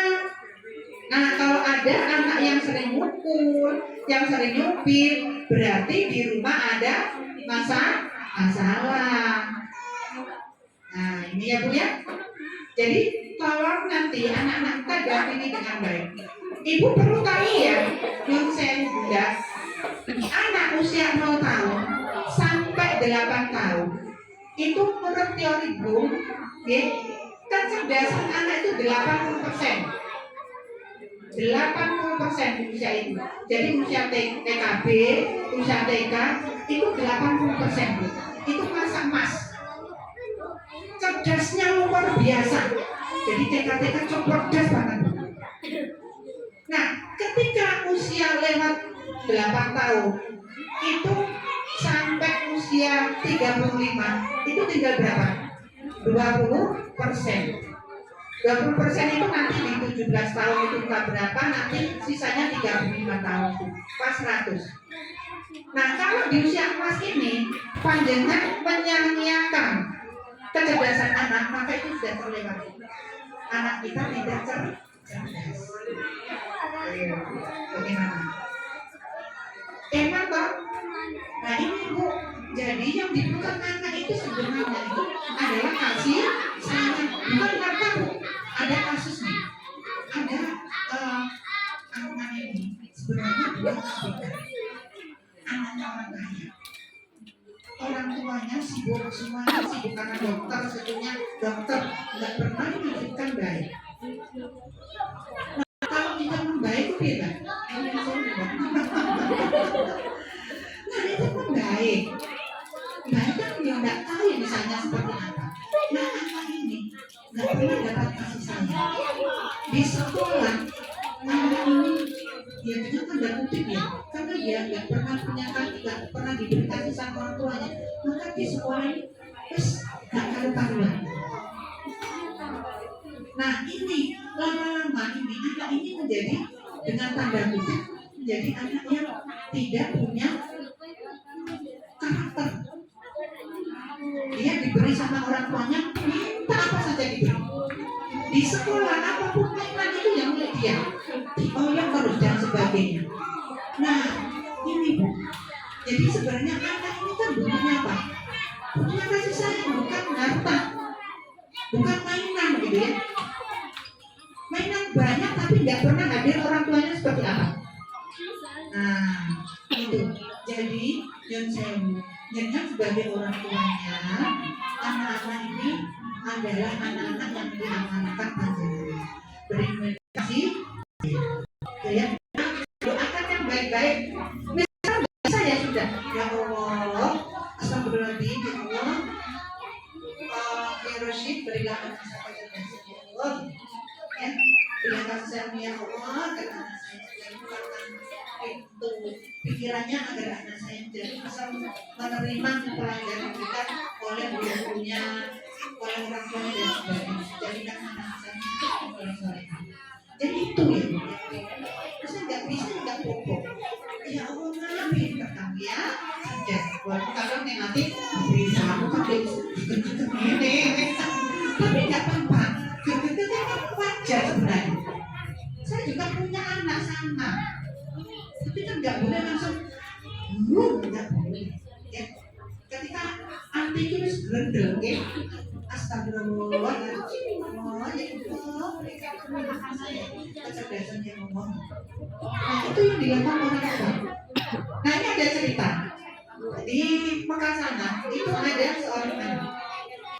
Nah kalau ada anak yang sering mukul, yang sering nyupir, berarti di rumah ada masalah. Nah ini ya bu ya. Jadi tolong nanti anak-anak kita dampingi dengan baik. Ibu perlu tahu ya, yang saya bunda, anak usia 0 tahun sampai 8 tahun itu menurut teori Bloom, ya, kecerdasan anak itu 80%. 80% usia itu. Jadi usia TKB, usia TK itu 80%. Itu masa emas. Cerdasnya luar biasa. Jadi TK cerdas banget. Nah, ketika usia lewat 8 tahun itu sampai usia 35 itu tinggal berapa? 20%. 20% itu nanti di 17 tahun itu berapa, nanti sisanya 35 tahun itu pas 100. Nah kalau di usia emas ini panjenengan menyia-nyiakan kecerdasan anak, maka itu sudah terlewati. Anak kita tidak cerdas. Bagaimana? Enak toh? Nah ini Bu, jadi yang dibutuhkan anak itu sebenarnya itu adalah kasih sayang, bukan harta Bu. Ada kasus nih, ada anak ini sebenarnya bukan anaknya orang kaya. Orang tuanya sibuk semuanya, sibuk karena dokter, sebetulnya dokter nggak pernah menunjukkan baik. Nah, kalau kita membaik itu beda. Nah itu kan baik. Baik kan dia nggak tahu misalnya seperti apa. Nah anak ini nggak pernah dapat kasih sayang. Di sekolah anak ini ya dengan tanda kutip ya, karena dia nggak pernah punya kaki, nggak pernah diberi kasih sama orang tuanya, maka di sekolah ini terus nggak karu-karuan. Nah ini lama-lama ini anak ini menjadi dengan tanda kutip menjadi anak yang tidak punya karakter. Dia diberi sama orang tuanya minta apa saja diberi. Di sekolah apapun mainan itu yang milik dia, dioyak terus dan sebagainya. Nah ini Bu, jadi sebenarnya anak ini kan butuhnya apa? Butuhnya kasih sayang, bukan harta, bukan mainan gitu ya. Mainan banyak tapi nggak pernah hadir orang tuanya seperti apa. Nah itu jadi yang saya jangan sebagai orang tuanya, anak-anak ini adalah anak-anak yang diamanahkan panjenengan. Beri kasih, ya, doakan yang baik-baik. Misalnya saya sudah, ya Allah, astagfirullahaladzim, ya Allah, ya Rosyid, berilah anak saya kasih ya Allah, ya, berilah kasih sayang ya Allah, karena anak saya mengeluarkan itu pikirannya agar anak saya jadi bisa menerima pelajaran kita oleh gurunya, oleh orang tuanya dan sebagainya. Jadikan anak saya soleh. Jadi itu ya. Terus nggak bisa nggak pupuk. Ya Allah nabi pertama ya. Sudah. Walaupun kadang negatif bisa pakai ini. Tapi nggak apa-apa. Itu kan wajar sebenarnya. Saya juga punya anak sama. Tapi kan nggak boleh langsung nggak boleh ya. Ketika anti itu gerendel ya, astagfirullahaladzim, kecerdasan yang ngomong. Nah itu yang dilakukan orang tua. Nah ini ada cerita di Mekah sana, itu ada seorang anak.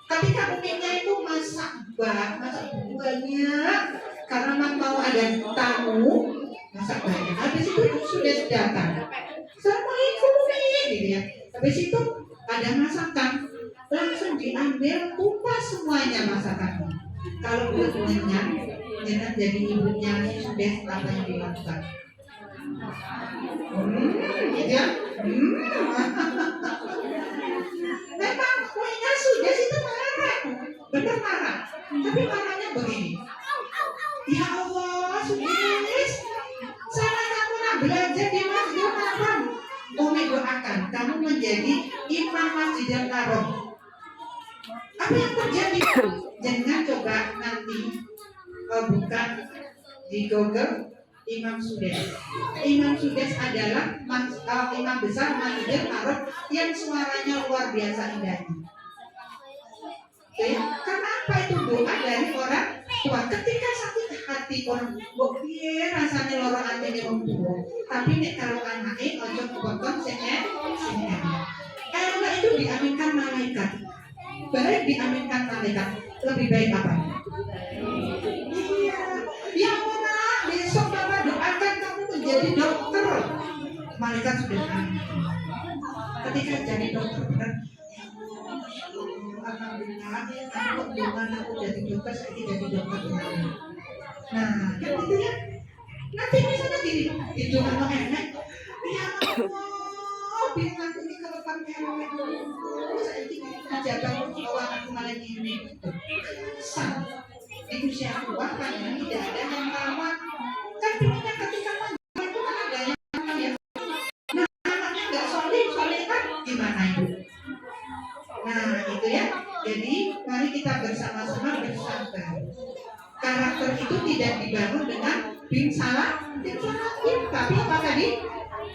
Ketika umumnya itu masak banyak karena mau ada tamu, masak banyak. Habis itu sudah datang. Assalamualaikum gitu ya. Habis itu ada masakan, langsung diambil kupas semuanya masakannya. Kalau belum kenyang, jangan jadi ibunya sudah apa yang dilakukan. Gitu ya. Memang kuenya sudah itu marah, benar marah. Tapi marahnya begini. Ya Allah, sudah. Sana kamu nak belajar di Masjidil Haram. Umi doakan kamu menjadi imam Masjidil Haram. Apa yang terjadi? Jangan coba nanti buka di Google Imam Sudes. Imam Sudes adalah imam besar Masjidil Haram yang suaranya luar biasa indahnya. Karena apa itu doa dari orang tua. Ketika sakit hati orang tua, rasanya lorong hati orang tua. Tapi nek kalau anaknya ojo kebotong senen. Karena itu diaminkan malaikat. Baik diaminkan malaikat. Lebih baik apa? Iya. Ya mana besok Bapak doakan kamu menjadi dokter. Malaikat sudah amin. Ketika jadi dokter benar. Alhamdulillah, aku dengan aku jadi dokter, saya jadi dokter. Nah, kan gitu ya. Nanti misalnya gini, itu anak enak, ya Allah, biar nanti ini kalau pakai enak, saya ini jabat bahwa aku malah ini. Sang, itu siapa? Makanya tidak ada yang merawat. Kan pilihnya ketika itu kan ada yang merawat ya. Nah, anaknya nggak soleh kan gimana itu? Nah itu ya, jadi mari kita bersama-sama bersabar. Karakter itu tidak dibangun dengan bin salah, tapi apa tadi?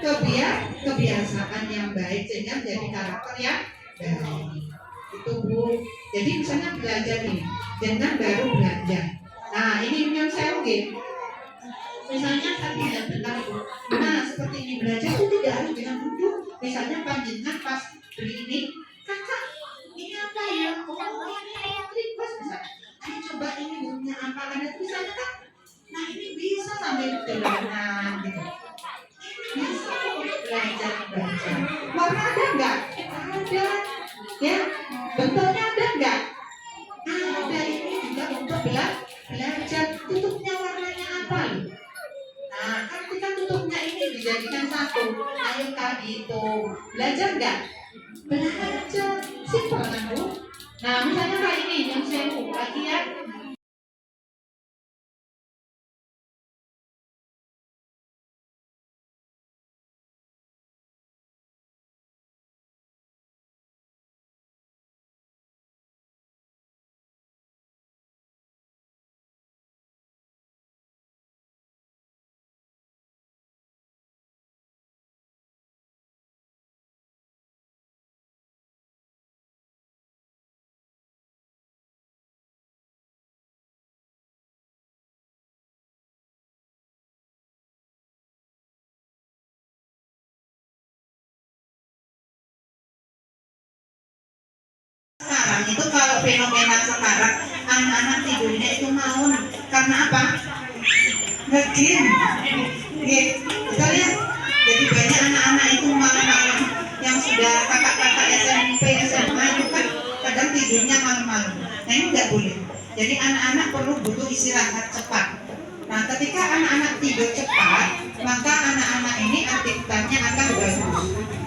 kebiasaan yang baik sehingga menjadi karakter yang baik. Itu Bu. Jadi misalnya belajar ini, jangan baru belajar. Nah ini yang saya mungkin. Misalnya tadi tidak benar Bu. Nah seperti ini belajar itu tidak harus dengan duduk. Misalnya panjenengan pas beli ini, kakak ini apa ya? Oh ini tripos misalnya. Ayo coba ini bunyinya apa? Karena itu misalnya kan. Nah ini bisa sambil jalan gitu. Bisa belajar baca. Warna ada enggak? Ada. Ya, bentuknya ada enggak? Ada. Ini juga untuk belajar. Tutupnya warnanya apa? Nah, kan kita tutupnya ini dijadikan satu. Ayo Kak gitu. Belajar enggak? Belajar. Simpel kan Bu? Nah, misalnya kayak ini yang saya mau lagi ya. Sekarang itu kalau fenomena sekarang anak-anak tidurnya itu malam karena apa? Nge-game. Betul ya? Jadi banyak anak-anak itu malam-malam yang sudah kakak-kakak SMP, SMA itu kan kadang tidurnya malam-malam. Nah ini nggak boleh. Jadi anak-anak perlu butuh istirahat cepat. Nah ketika anak-anak tidur cepat, maka anak-anak ini aktivitasnya akan bagus.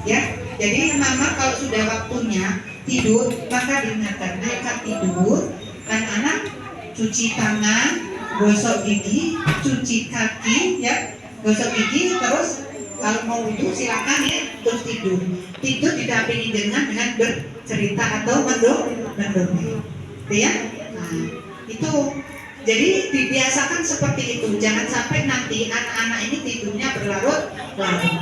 Ya, jadi mama kalau sudah waktunya tidur maka diingatkan ayo tidur, anak-anak cuci tangan, gosok gigi, cuci kaki, ya, gosok gigi, terus kalau mau wudhu silakan ya, terus tidur. Tidur didampingi dengan bercerita atau mendongeng, ya. Nah, itu jadi dibiasakan seperti itu. Jangan sampai nanti anak-anak ini tidurnya berlarut-larut.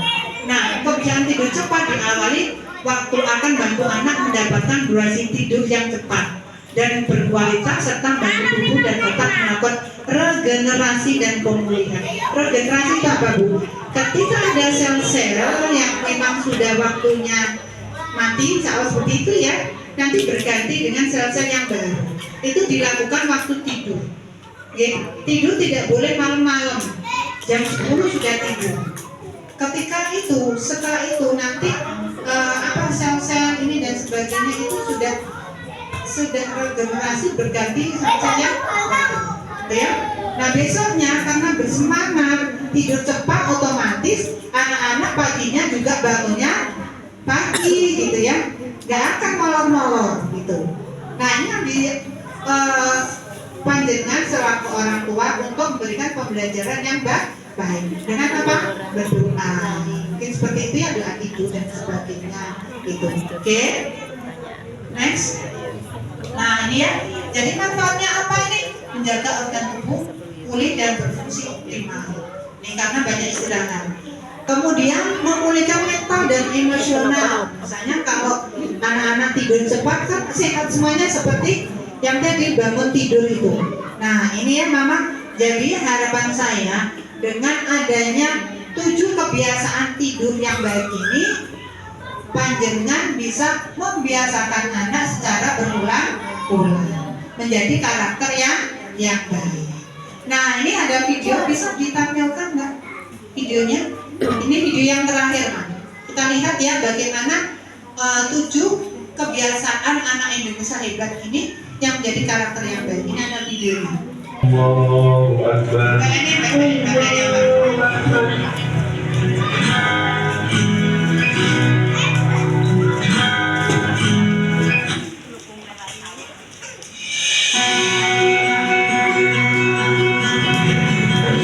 Nah, kebiasaan tidur cepat diawali waktu akan bantu anak mendapatkan durasi tidur yang cepat dan berkualitas serta bantu tubuh dan otak melakukan regenerasi dan pemulihan. Regenerasi itu apa Bu? Ketika ada sel-sel yang memang sudah waktunya mati, seperti itu ya, nanti berganti dengan sel-sel yang baru. Itu dilakukan waktu tidur. Ya, tidur tidak boleh malam-malam. Jam 10 sudah tidur. Ketika itu, setelah itu nanti sel-sel ini dan sebagainya itu sudah regenerasi berganti sel-sel yang ya. Nah besoknya karena bersemangat tidur cepat otomatis anak-anak paginya juga bangunnya pagi gitu ya, nggak akan molor-molor gitu. Nah ini yang di panjenengan selaku orang tua untuk memberikan pembelajaran yang baik dengan apa? Berdoa. Mungkin seperti itu ya, doa tidur dan sebagainya gitu. Oke. Next. Nah ini ya. Jadi manfaatnya apa ini? Menjaga organ tubuh pulih dan berfungsi optimal. Ini karena banyak istirahat. Kemudian memulihkan mental dan emosional. Misalnya kalau anak-anak tidur cepat kan sehat semuanya seperti yang tadi bangun tidur itu. Nah ini ya Mama. Jadi harapan saya dengan adanya 7 kebiasaan tidur yang baik ini, panjenengan bisa membiasakan anak secara berulang-ulang menjadi karakter yang baik. Nah ini ada video, bisa ditampilkan nggak videonya? Ini video yang terakhir, kita lihat ya bagaimana 7 kebiasaan anak Indonesia hebat ini yang menjadi karakter yang baik. Ini ada videonya. Allahu Akbar.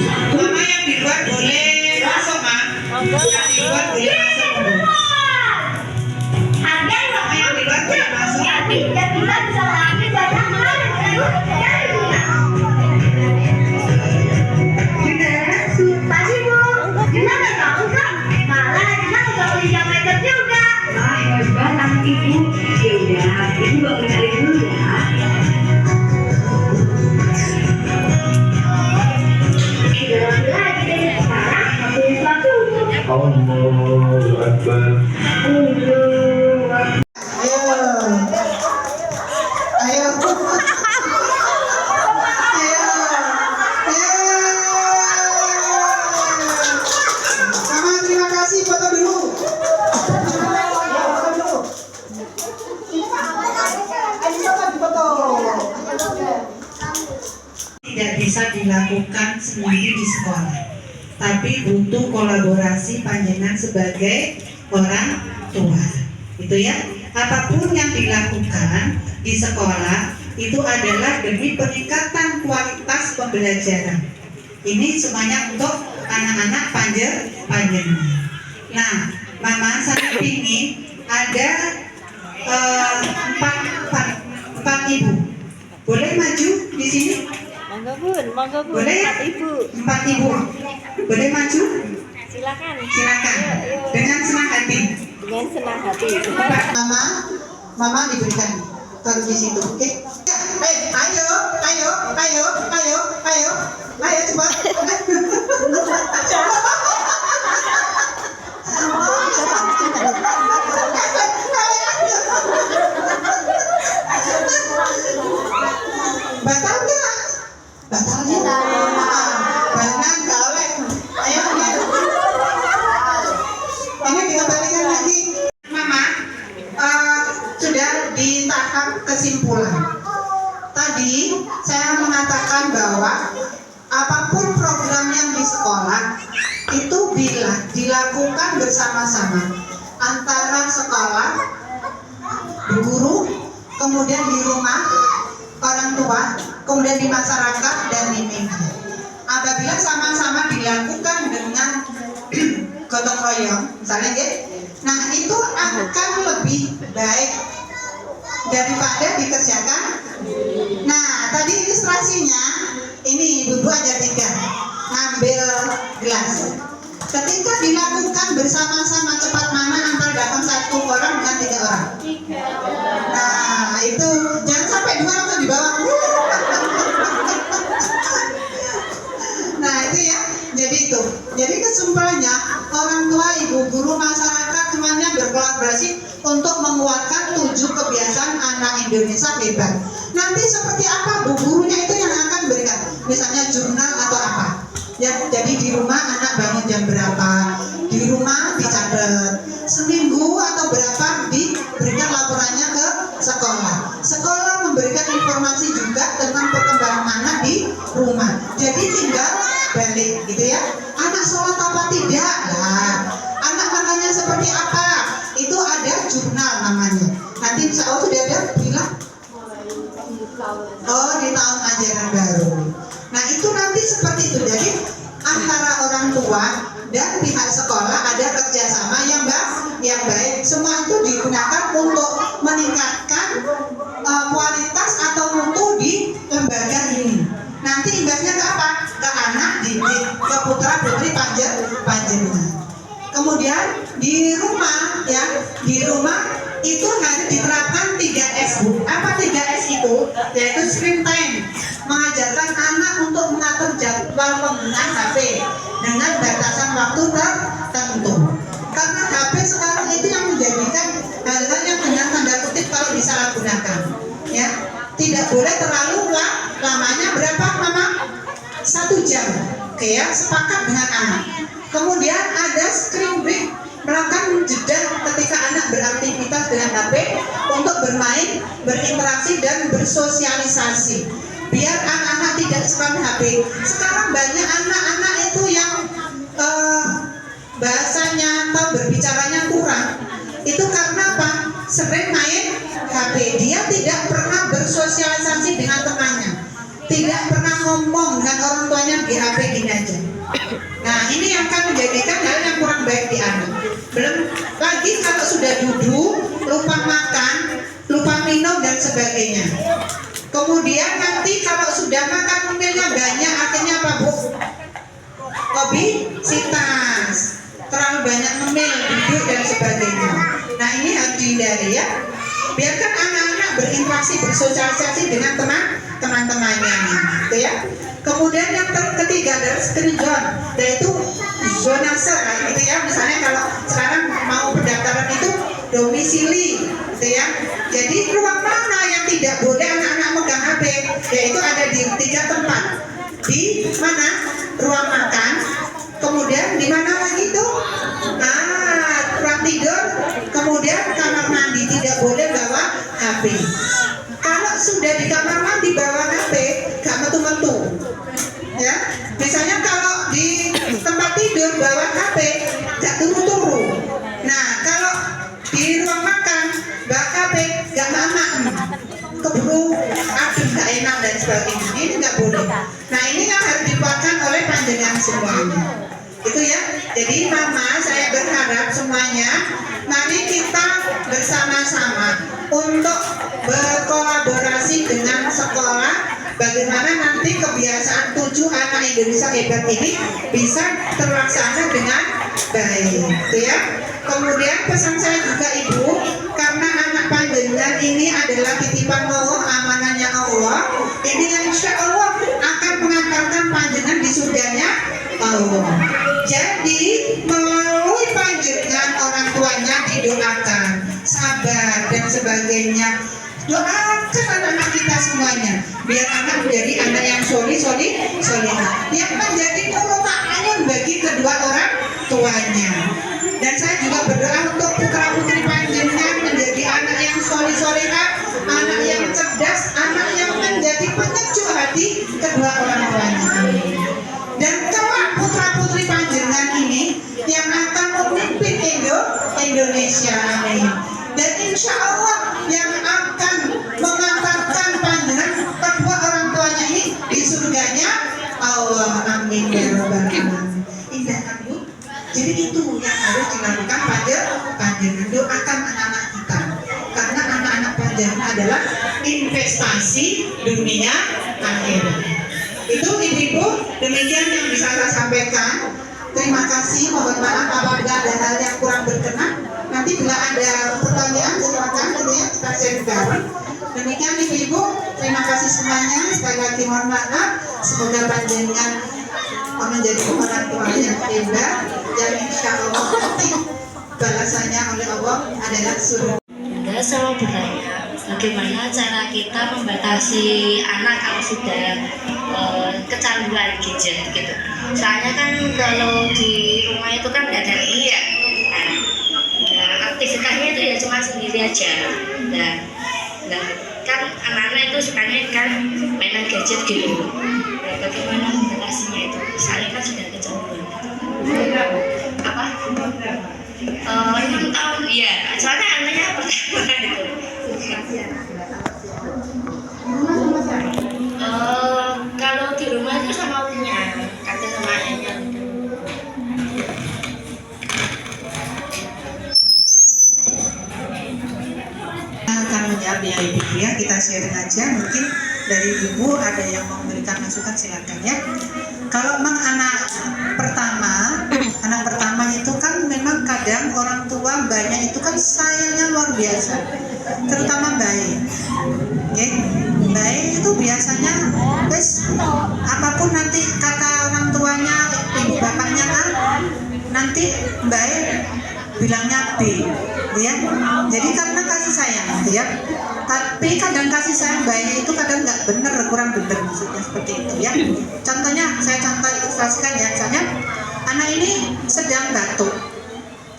Mama yang di luar boleh masuk, Ma. Yang di luar boleh masuk. Mama yang di luar boleh masuk. Sudah ibu. Yaudah, ibu bawa kenalin dulu ya. Sudah lagi deh, sekarang waktunya sholat dulu. Allahu Akbar. Ayo. Ayo. Ayo. Mama terima kasih, foto dulu. Tidak bisa dilakukan sendiri di sekolah, tapi butuh kolaborasi panjenengan sebagai orang tua. Itu ya, apapun yang dilakukan di sekolah itu adalah demi peningkatan kualitas pembelajaran. Ini semuanya untuk anak-anak panjenengan. Nah, Mama saya ingin ada empat ibu. Boleh maju di sini? Monggo bun, Boleh? Empat ibu. Boleh maju? silakan. Silakan. Dengan senang hati. Dengan senang hati. Mama diberikan. Taruh di situ, oke? Ayo cepat. Batal nggak? Batalnya. Benar boleh. Ayo. Ini kita balikan lagi. Mama, sudah di tahap kesimpulan. Tadi saya mengatakan bahwa apapun program yang di sekolah itu bila dilakukan bersama-sama antara sekolah, guru, kemudian di rumah, orang tua, kemudian di masyarakat dan di media. Apabila sama-sama dilakukan dengan gotong royong, misalnya ya, nah itu akan lebih baik daripada dikerjakan. Nah, tadi ilustrasinya ini ibu-ibu ada 3 ngambil gelas. Ketika dilakukan bersama-sama cepat mana antara datang 1 orang dengan 3 orang. Nah, itu jangan sampai 2 langsung di bawah. Nah, itu ya. Jadi kesimpulannya orang tua, ibu guru, masyarakat semuanya berkolaborasi untuk menguatkan 7 kebiasaan anak Indonesia hebat. Nanti seperti apa bu gurunya itu yang akan berikan, misalnya jurnal atau apa. Ya, jadi di rumah anak bangun jam berapa, di rumah dicatat seminggu atau berapa, diberikan laporannya ke sekolah. Sekolah memberikan informasi juga tentang perkembangan anak di rumah. Jadi tinggal balik gitu ya. Anak sholat apa tidak? Nah, anak makannya seperti apa? Itu ada jurnal namanya. Nanti insya Allah sudah ada bilang. Oh, di tahun ajaran baru. Nah, itu nanti seperti itu. Jadi antara orang tua dan pihak sekolah ada kerjasama yang baik. Semua itu digunakan untuk meningkatkan kualitas atau mutu di lembaga ini. Nanti imbasnya ke apa? Ke anak didik, ke putra putri panjenengan. Kemudian di rumah ya, di rumah itu harus diterapkan 3S bu. Apa 3S itu? Yaitu screen time, mengajarkan anak untuk mengatur jadwal penggunaan HP dengan batasan waktu tertentu. Karena HP sekarang itu yang menjadikan hal-hal yang dengan tanda kutip kalau disalahgunakan, ya tidak boleh terlalu lamanya. Berapa mama? 1 jam. Oke ya, sepakat dengan anak. Kemudian ada screen break, melakukan jeda ketika anak beraktivitas dengan HP untuk bermain, berinteraksi dan bersosialisasi. Biar anak-anak tidak scroll HP. Sekarang banyak anak-anak itu yang bahasanya atau berbicaranya kurang. Itu karena apa? Sering main HP. Dia tidak pernah bersosialisasi dengan temannya, tidak pernah ngomong dengan orang tuanya di HP gini aja. Nah, ini yang akan menjadikan hal yang kurang baik di anak. Belum lagi kalau sudah duduk, lupa makan, lupa minum dan sebagainya. Kemudian nanti kalau sudah makan ngemilnya banyak, akhirnya apa bu? Obesitas, terlalu banyak ngemil, duduk dan sebagainya. Nah, ini harus dihindari. dihindari ya. Biarkan anak-anak berinteraksi, bersosialisasi dengan teman-temannya, gitu ya. Kemudian yang ketiga adalah screen zone, yaitu zonase, gitu ya. Misalnya kalau sekarang mau pendaftaran itu domisili, gitu ya. Jadi ruang mana yang tidak boleh anak-anak megang HP, yaitu ada di 3 tempat. Di mana? Ruang makan. Kemudian di mana lagi itu? Ruang tidur. Kemudian kamar mandi, tidak boleh bawa HP. Kalau sudah di kamar mandi bawa HP, gak metu-metu. Ya, misalnya kalau di tempat tidur bawa HP, gak turu-turu. Nah, kalau di ruang makan bawa HP, gak mama, keburu aduh gak enak dan sebagainya. Ini gak boleh. Nah, ini yang harus dipakai oleh panjenengan semuanya. Itu ya. Jadi mama, saya berharap semuanya, mari kita bersama-sama untuk berkolaborasi dengan sekolah, bagaimana nanti kebiasaan 7 anak Indonesia hebat ini bisa terlaksana dengan baik, gitu ya. Kemudian pesan saya juga Ibu, karena anak panjenengan ini adalah titipan Allah, amanahnya Allah, ini yang insya Allah akan mengantarkan panjenengan di surganya Allah. Jadi melalui panjenengan orang tuanya didoakan, sabar dan sebagainya. Doakan anak-anak kita semuanya, biar anak menjadi anak yang solihah, yang menjadi qurrata a'yun bagi kedua orang tuanya. Dan saya juga berdoa untuk putra putri panjenengan menjadi anak yang solihah, anak yang cerdas, anak yang menjadi penyejuk hati kedua orang tuanya. Dan kelak putra putri panjenengan ini yang akan memimpin Indonesia, amin. Dan insya Allah yang akan mengantarkan panjenengan kedua orang tuanya ini di surganya Allah, amin ya rabbal alamin. Indah kan Bu? Jadi itu yang harus dilakukan panjenengan. Doakan anak-anak kita, karena anak-anak panjenengan adalah investasi dunia akhirat. Itu ibu-ibu, demikian yang bisa saya sampaikan. Terima kasih, mohon maaf apabila ada hal yang kurang berkenan. Nanti bila ada pertanyaan silakan, gitu ya, kita share bareng. Demikian ibu-ibu, terima kasih semuanya. Sekali lagi mohon maaf. Semoga panjenengan menjadi orang tua yang hebat, yang insya Allah nanti balasannya oleh Allah adalah surga. Saya selalu bertanya, bagaimana cara kita membatasi anak kalau sudah kecanduan gadget gitu. Soalnya kan kalau di rumah itu kan nggak ada ini ya. Nah, aktivitasnya itu ya cuma sendiri aja. Nah, kan anak-anak itu sukanya kan mainan gadget gitu. Nah, bagaimana membatasinya itu? Soalnya kan sudah kecanduan. Apa? 6 tahun, iya. Soalnya anaknya pertama itu. Kalau di rumah itu sama punya, kata sama ayahnya. Akan menjawab ya Ibu ya, kita sharing aja. Mungkin dari Ibu ada yang mau memberikan masukan, silakan ya. Kalau memang anak pertama itu kan memang kadang orang tua banyak itu kan sayangnya luar biasa, terutama bayi. Okay? Bayi itu biasanya apapun nanti kata orang tuanya, ibu bapaknya A, nanti bayi bilangnya B, ya. Jadi karena kasih sayang, ya. Tapi kadang kasih sayang bayi itu kadang nggak benar, kurang benar maksudnya seperti itu, ya. Contohnya saya ilustrasikan ya, misalnya anak ini sedang batuk,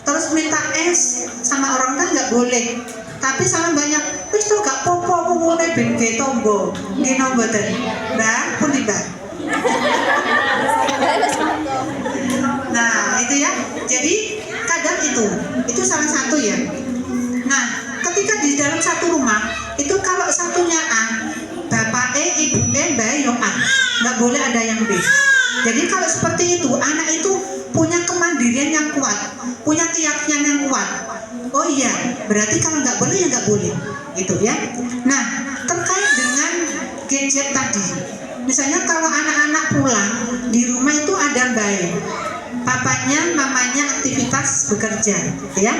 terus minta es sama orang kan nggak boleh. Tapi sama banyak, wis tuh gak popo mulai ben ge tombo, gino mboten. Mbak, pundi Mbak? Nah, itu ya. Jadi kadang itu salah satu ya. Nah, ketika di dalam satu rumah, itu kalau satunya A, bapak ibu Mbak yo A, nggak boleh ada yang B. Jadi kalau seperti itu, anak itu punya kemandirian yang kuat, punya keyakinan yang kuat. Oh iya, berarti kalau nggak boleh ya nggak boleh, gitu ya. Nah, terkait dengan gadget tadi, misalnya kalau anak-anak pulang di rumah itu ada bayi, papanya, mamanya namanya aktivitas bekerja, gitu ya.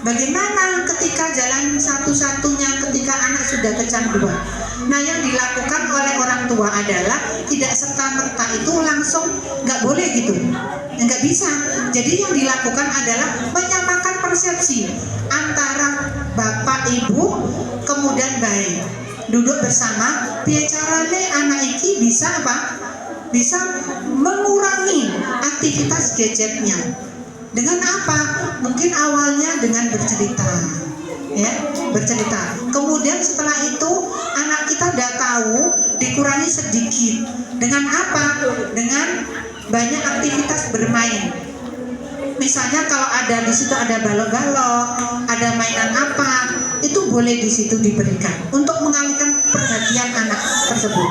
Bagaimana ketika jalan satu-satunya ketika anak sudah kecanduan? Nah, yang dilakukan oleh orang tua adalah tidak serta-merta itu langsung nggak boleh gitu, nggak bisa. Jadi yang dilakukan adalah menyamakan persepsi antara bapak ibu kemudian bayi, duduk bersama, biar caranya anak iki bisa apa? Bisa mengurangi aktivitas gadgetnya. Dengan apa? Mungkin awalnya dengan bercerita, ya, bercerita. Kemudian setelah itu anak kita udah tahu, dikurangi sedikit. Dengan apa? Dengan banyak aktivitas bermain. Misalnya kalau ada di situ ada balok-balok, ada mainan apa, itu boleh di situ diberikan untuk mengalihkan perhatian anak tersebut.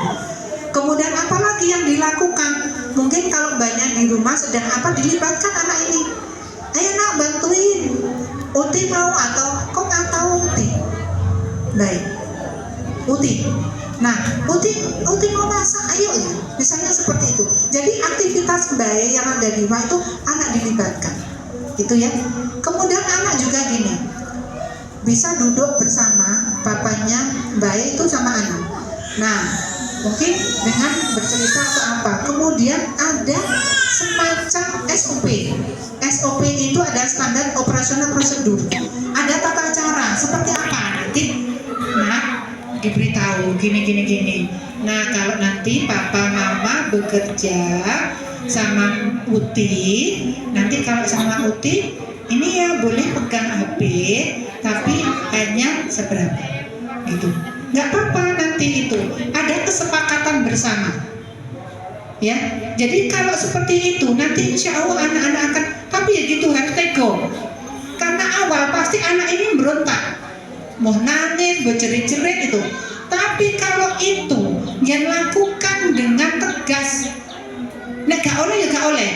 Kemudian apa lagi yang dilakukan? Mungkin kalau banyak di rumah sedang apa, dilibatkan anak ini. Ayo nak bantuin. Uti mau atau kok nggak tahu Uti? Baik, Uti. Nah, Uti mau masak, ayo ya. Misalnya seperti itu. Jadi aktivitas bayi yang ada di rumah itu anak dilibatkan, gitu ya. Kemudian anak juga gini, bisa duduk bersama papanya bayi itu sama anak. Nah, mungkin dengan bercerita atau apa. Kemudian ada semacam SOP. SOP itu ada standar operasional prosedur. Ada tata cara seperti apa nanti. Nah, diberitahu gini. Nah, kalau nanti papa mama bekerja sama Uti, nanti kalau sama Uti ini ya boleh pegang HP, tapi hanya seberapa, gitu. Nggak apa-apa nanti itu ada kesepakatan bersama, ya. Jadi kalau seperti itu nanti insya Allah anak-anak akan, tapi ya gitu harus tego. Karena awal pasti anak ini berontak, mau nangis, bercerit-cerit itu. Tapi kalau itu yang lakukan dengan tegas, nah gak oleh ya gak oleh.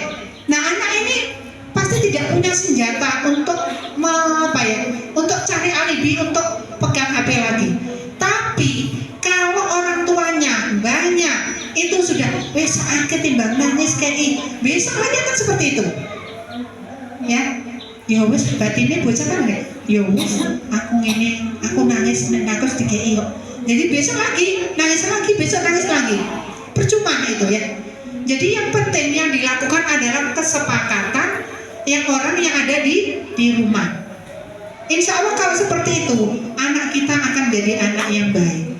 Nah anak ini pasti tidak punya senjata untuk untuk cari alibi untuk pegang HP lagi. Tapi kalau orang tuanya banyak itu sudah wes sakit timbang nangis kayak besok lagi kan seperti itu, ya. Ya wes batinnya bocah kan nggak? Ya wes aku nangis dikei kok. Jadi besok lagi nangis lagi, besok nangis lagi. Percuma itu ya. Jadi yang penting yang dilakukan adalah kesepakatan yang orang yang ada di rumah. Insya Allah kalau seperti itu anak kita akan jadi anak yang baik.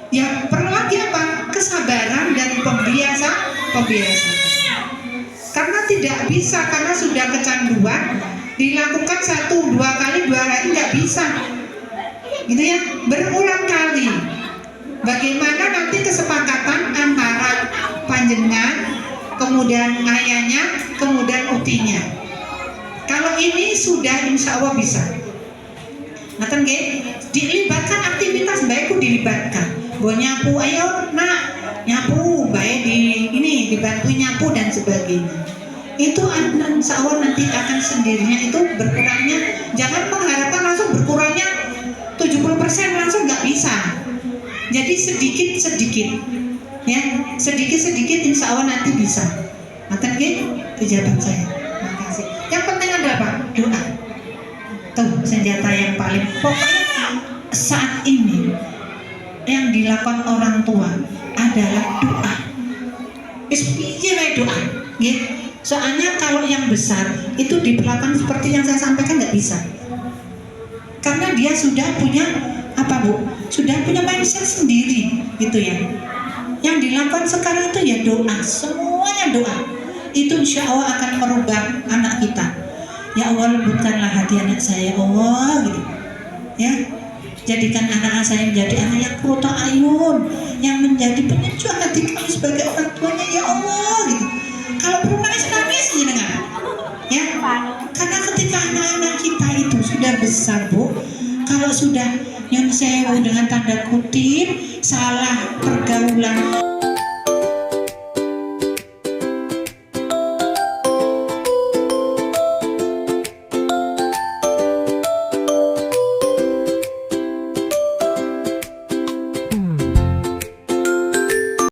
Ya perlu lagi apa? Kesabaran dan pembiasaan. Karena tidak bisa, karena sudah kecanduan dilakukan 1, 2 kali, 2 hari nggak bisa, gitu ya, berulang kali. Bagaimana nanti kesepakatan antara panjenengan, kemudian ayahnya, kemudian utinya. Kalau ini sudah insya Allah bisa. Ngaten nggih, dilibatkan aktivitas baikku dilibatkan. Bo nyapu, ayo nak nyapu, baik dibantu nyapu dan sebagainya. Itu insya Allah nanti akan sendirinya itu berkurangnya. Jangan mengharapkan langsung berkurangnya 70% langsung nggak bisa. Jadi sedikit-sedikit, ya, sedikit-sedikit insya Allah nanti bisa. Ngaten nggih, pejabat saya. Makasih. Yang penting adalah apa? Doa. Tuh senjata yang paling pokoknya saat ini yang dilakukan orang tua adalah doa. Pikir doa, ya. Soalnya kalau yang besar itu diperlakukan seperti yang saya sampaikan nggak bisa. Karena dia sudah punya apa Bu? Sudah punya mindset sendiri, gitu ya. Yang dilakukan sekarang itu ya doa, semuanya doa. Itu insya Allah akan merubah anak kita. Ya Allah, lembutkanlah hati anak saya, Allah, gitu. Ya, jadikan anak-anak saya menjadi anak yang qurrata ayun, yang menjadi penyejuk hati kami sebagai orang tuanya, ya Allah, gitu. Kalau perlu nangis ya dengar, ya. Karena ketika anak-anak kita itu sudah besar Bu, kalau sudah nyun sewu dengan tanda kutip salah pergaulan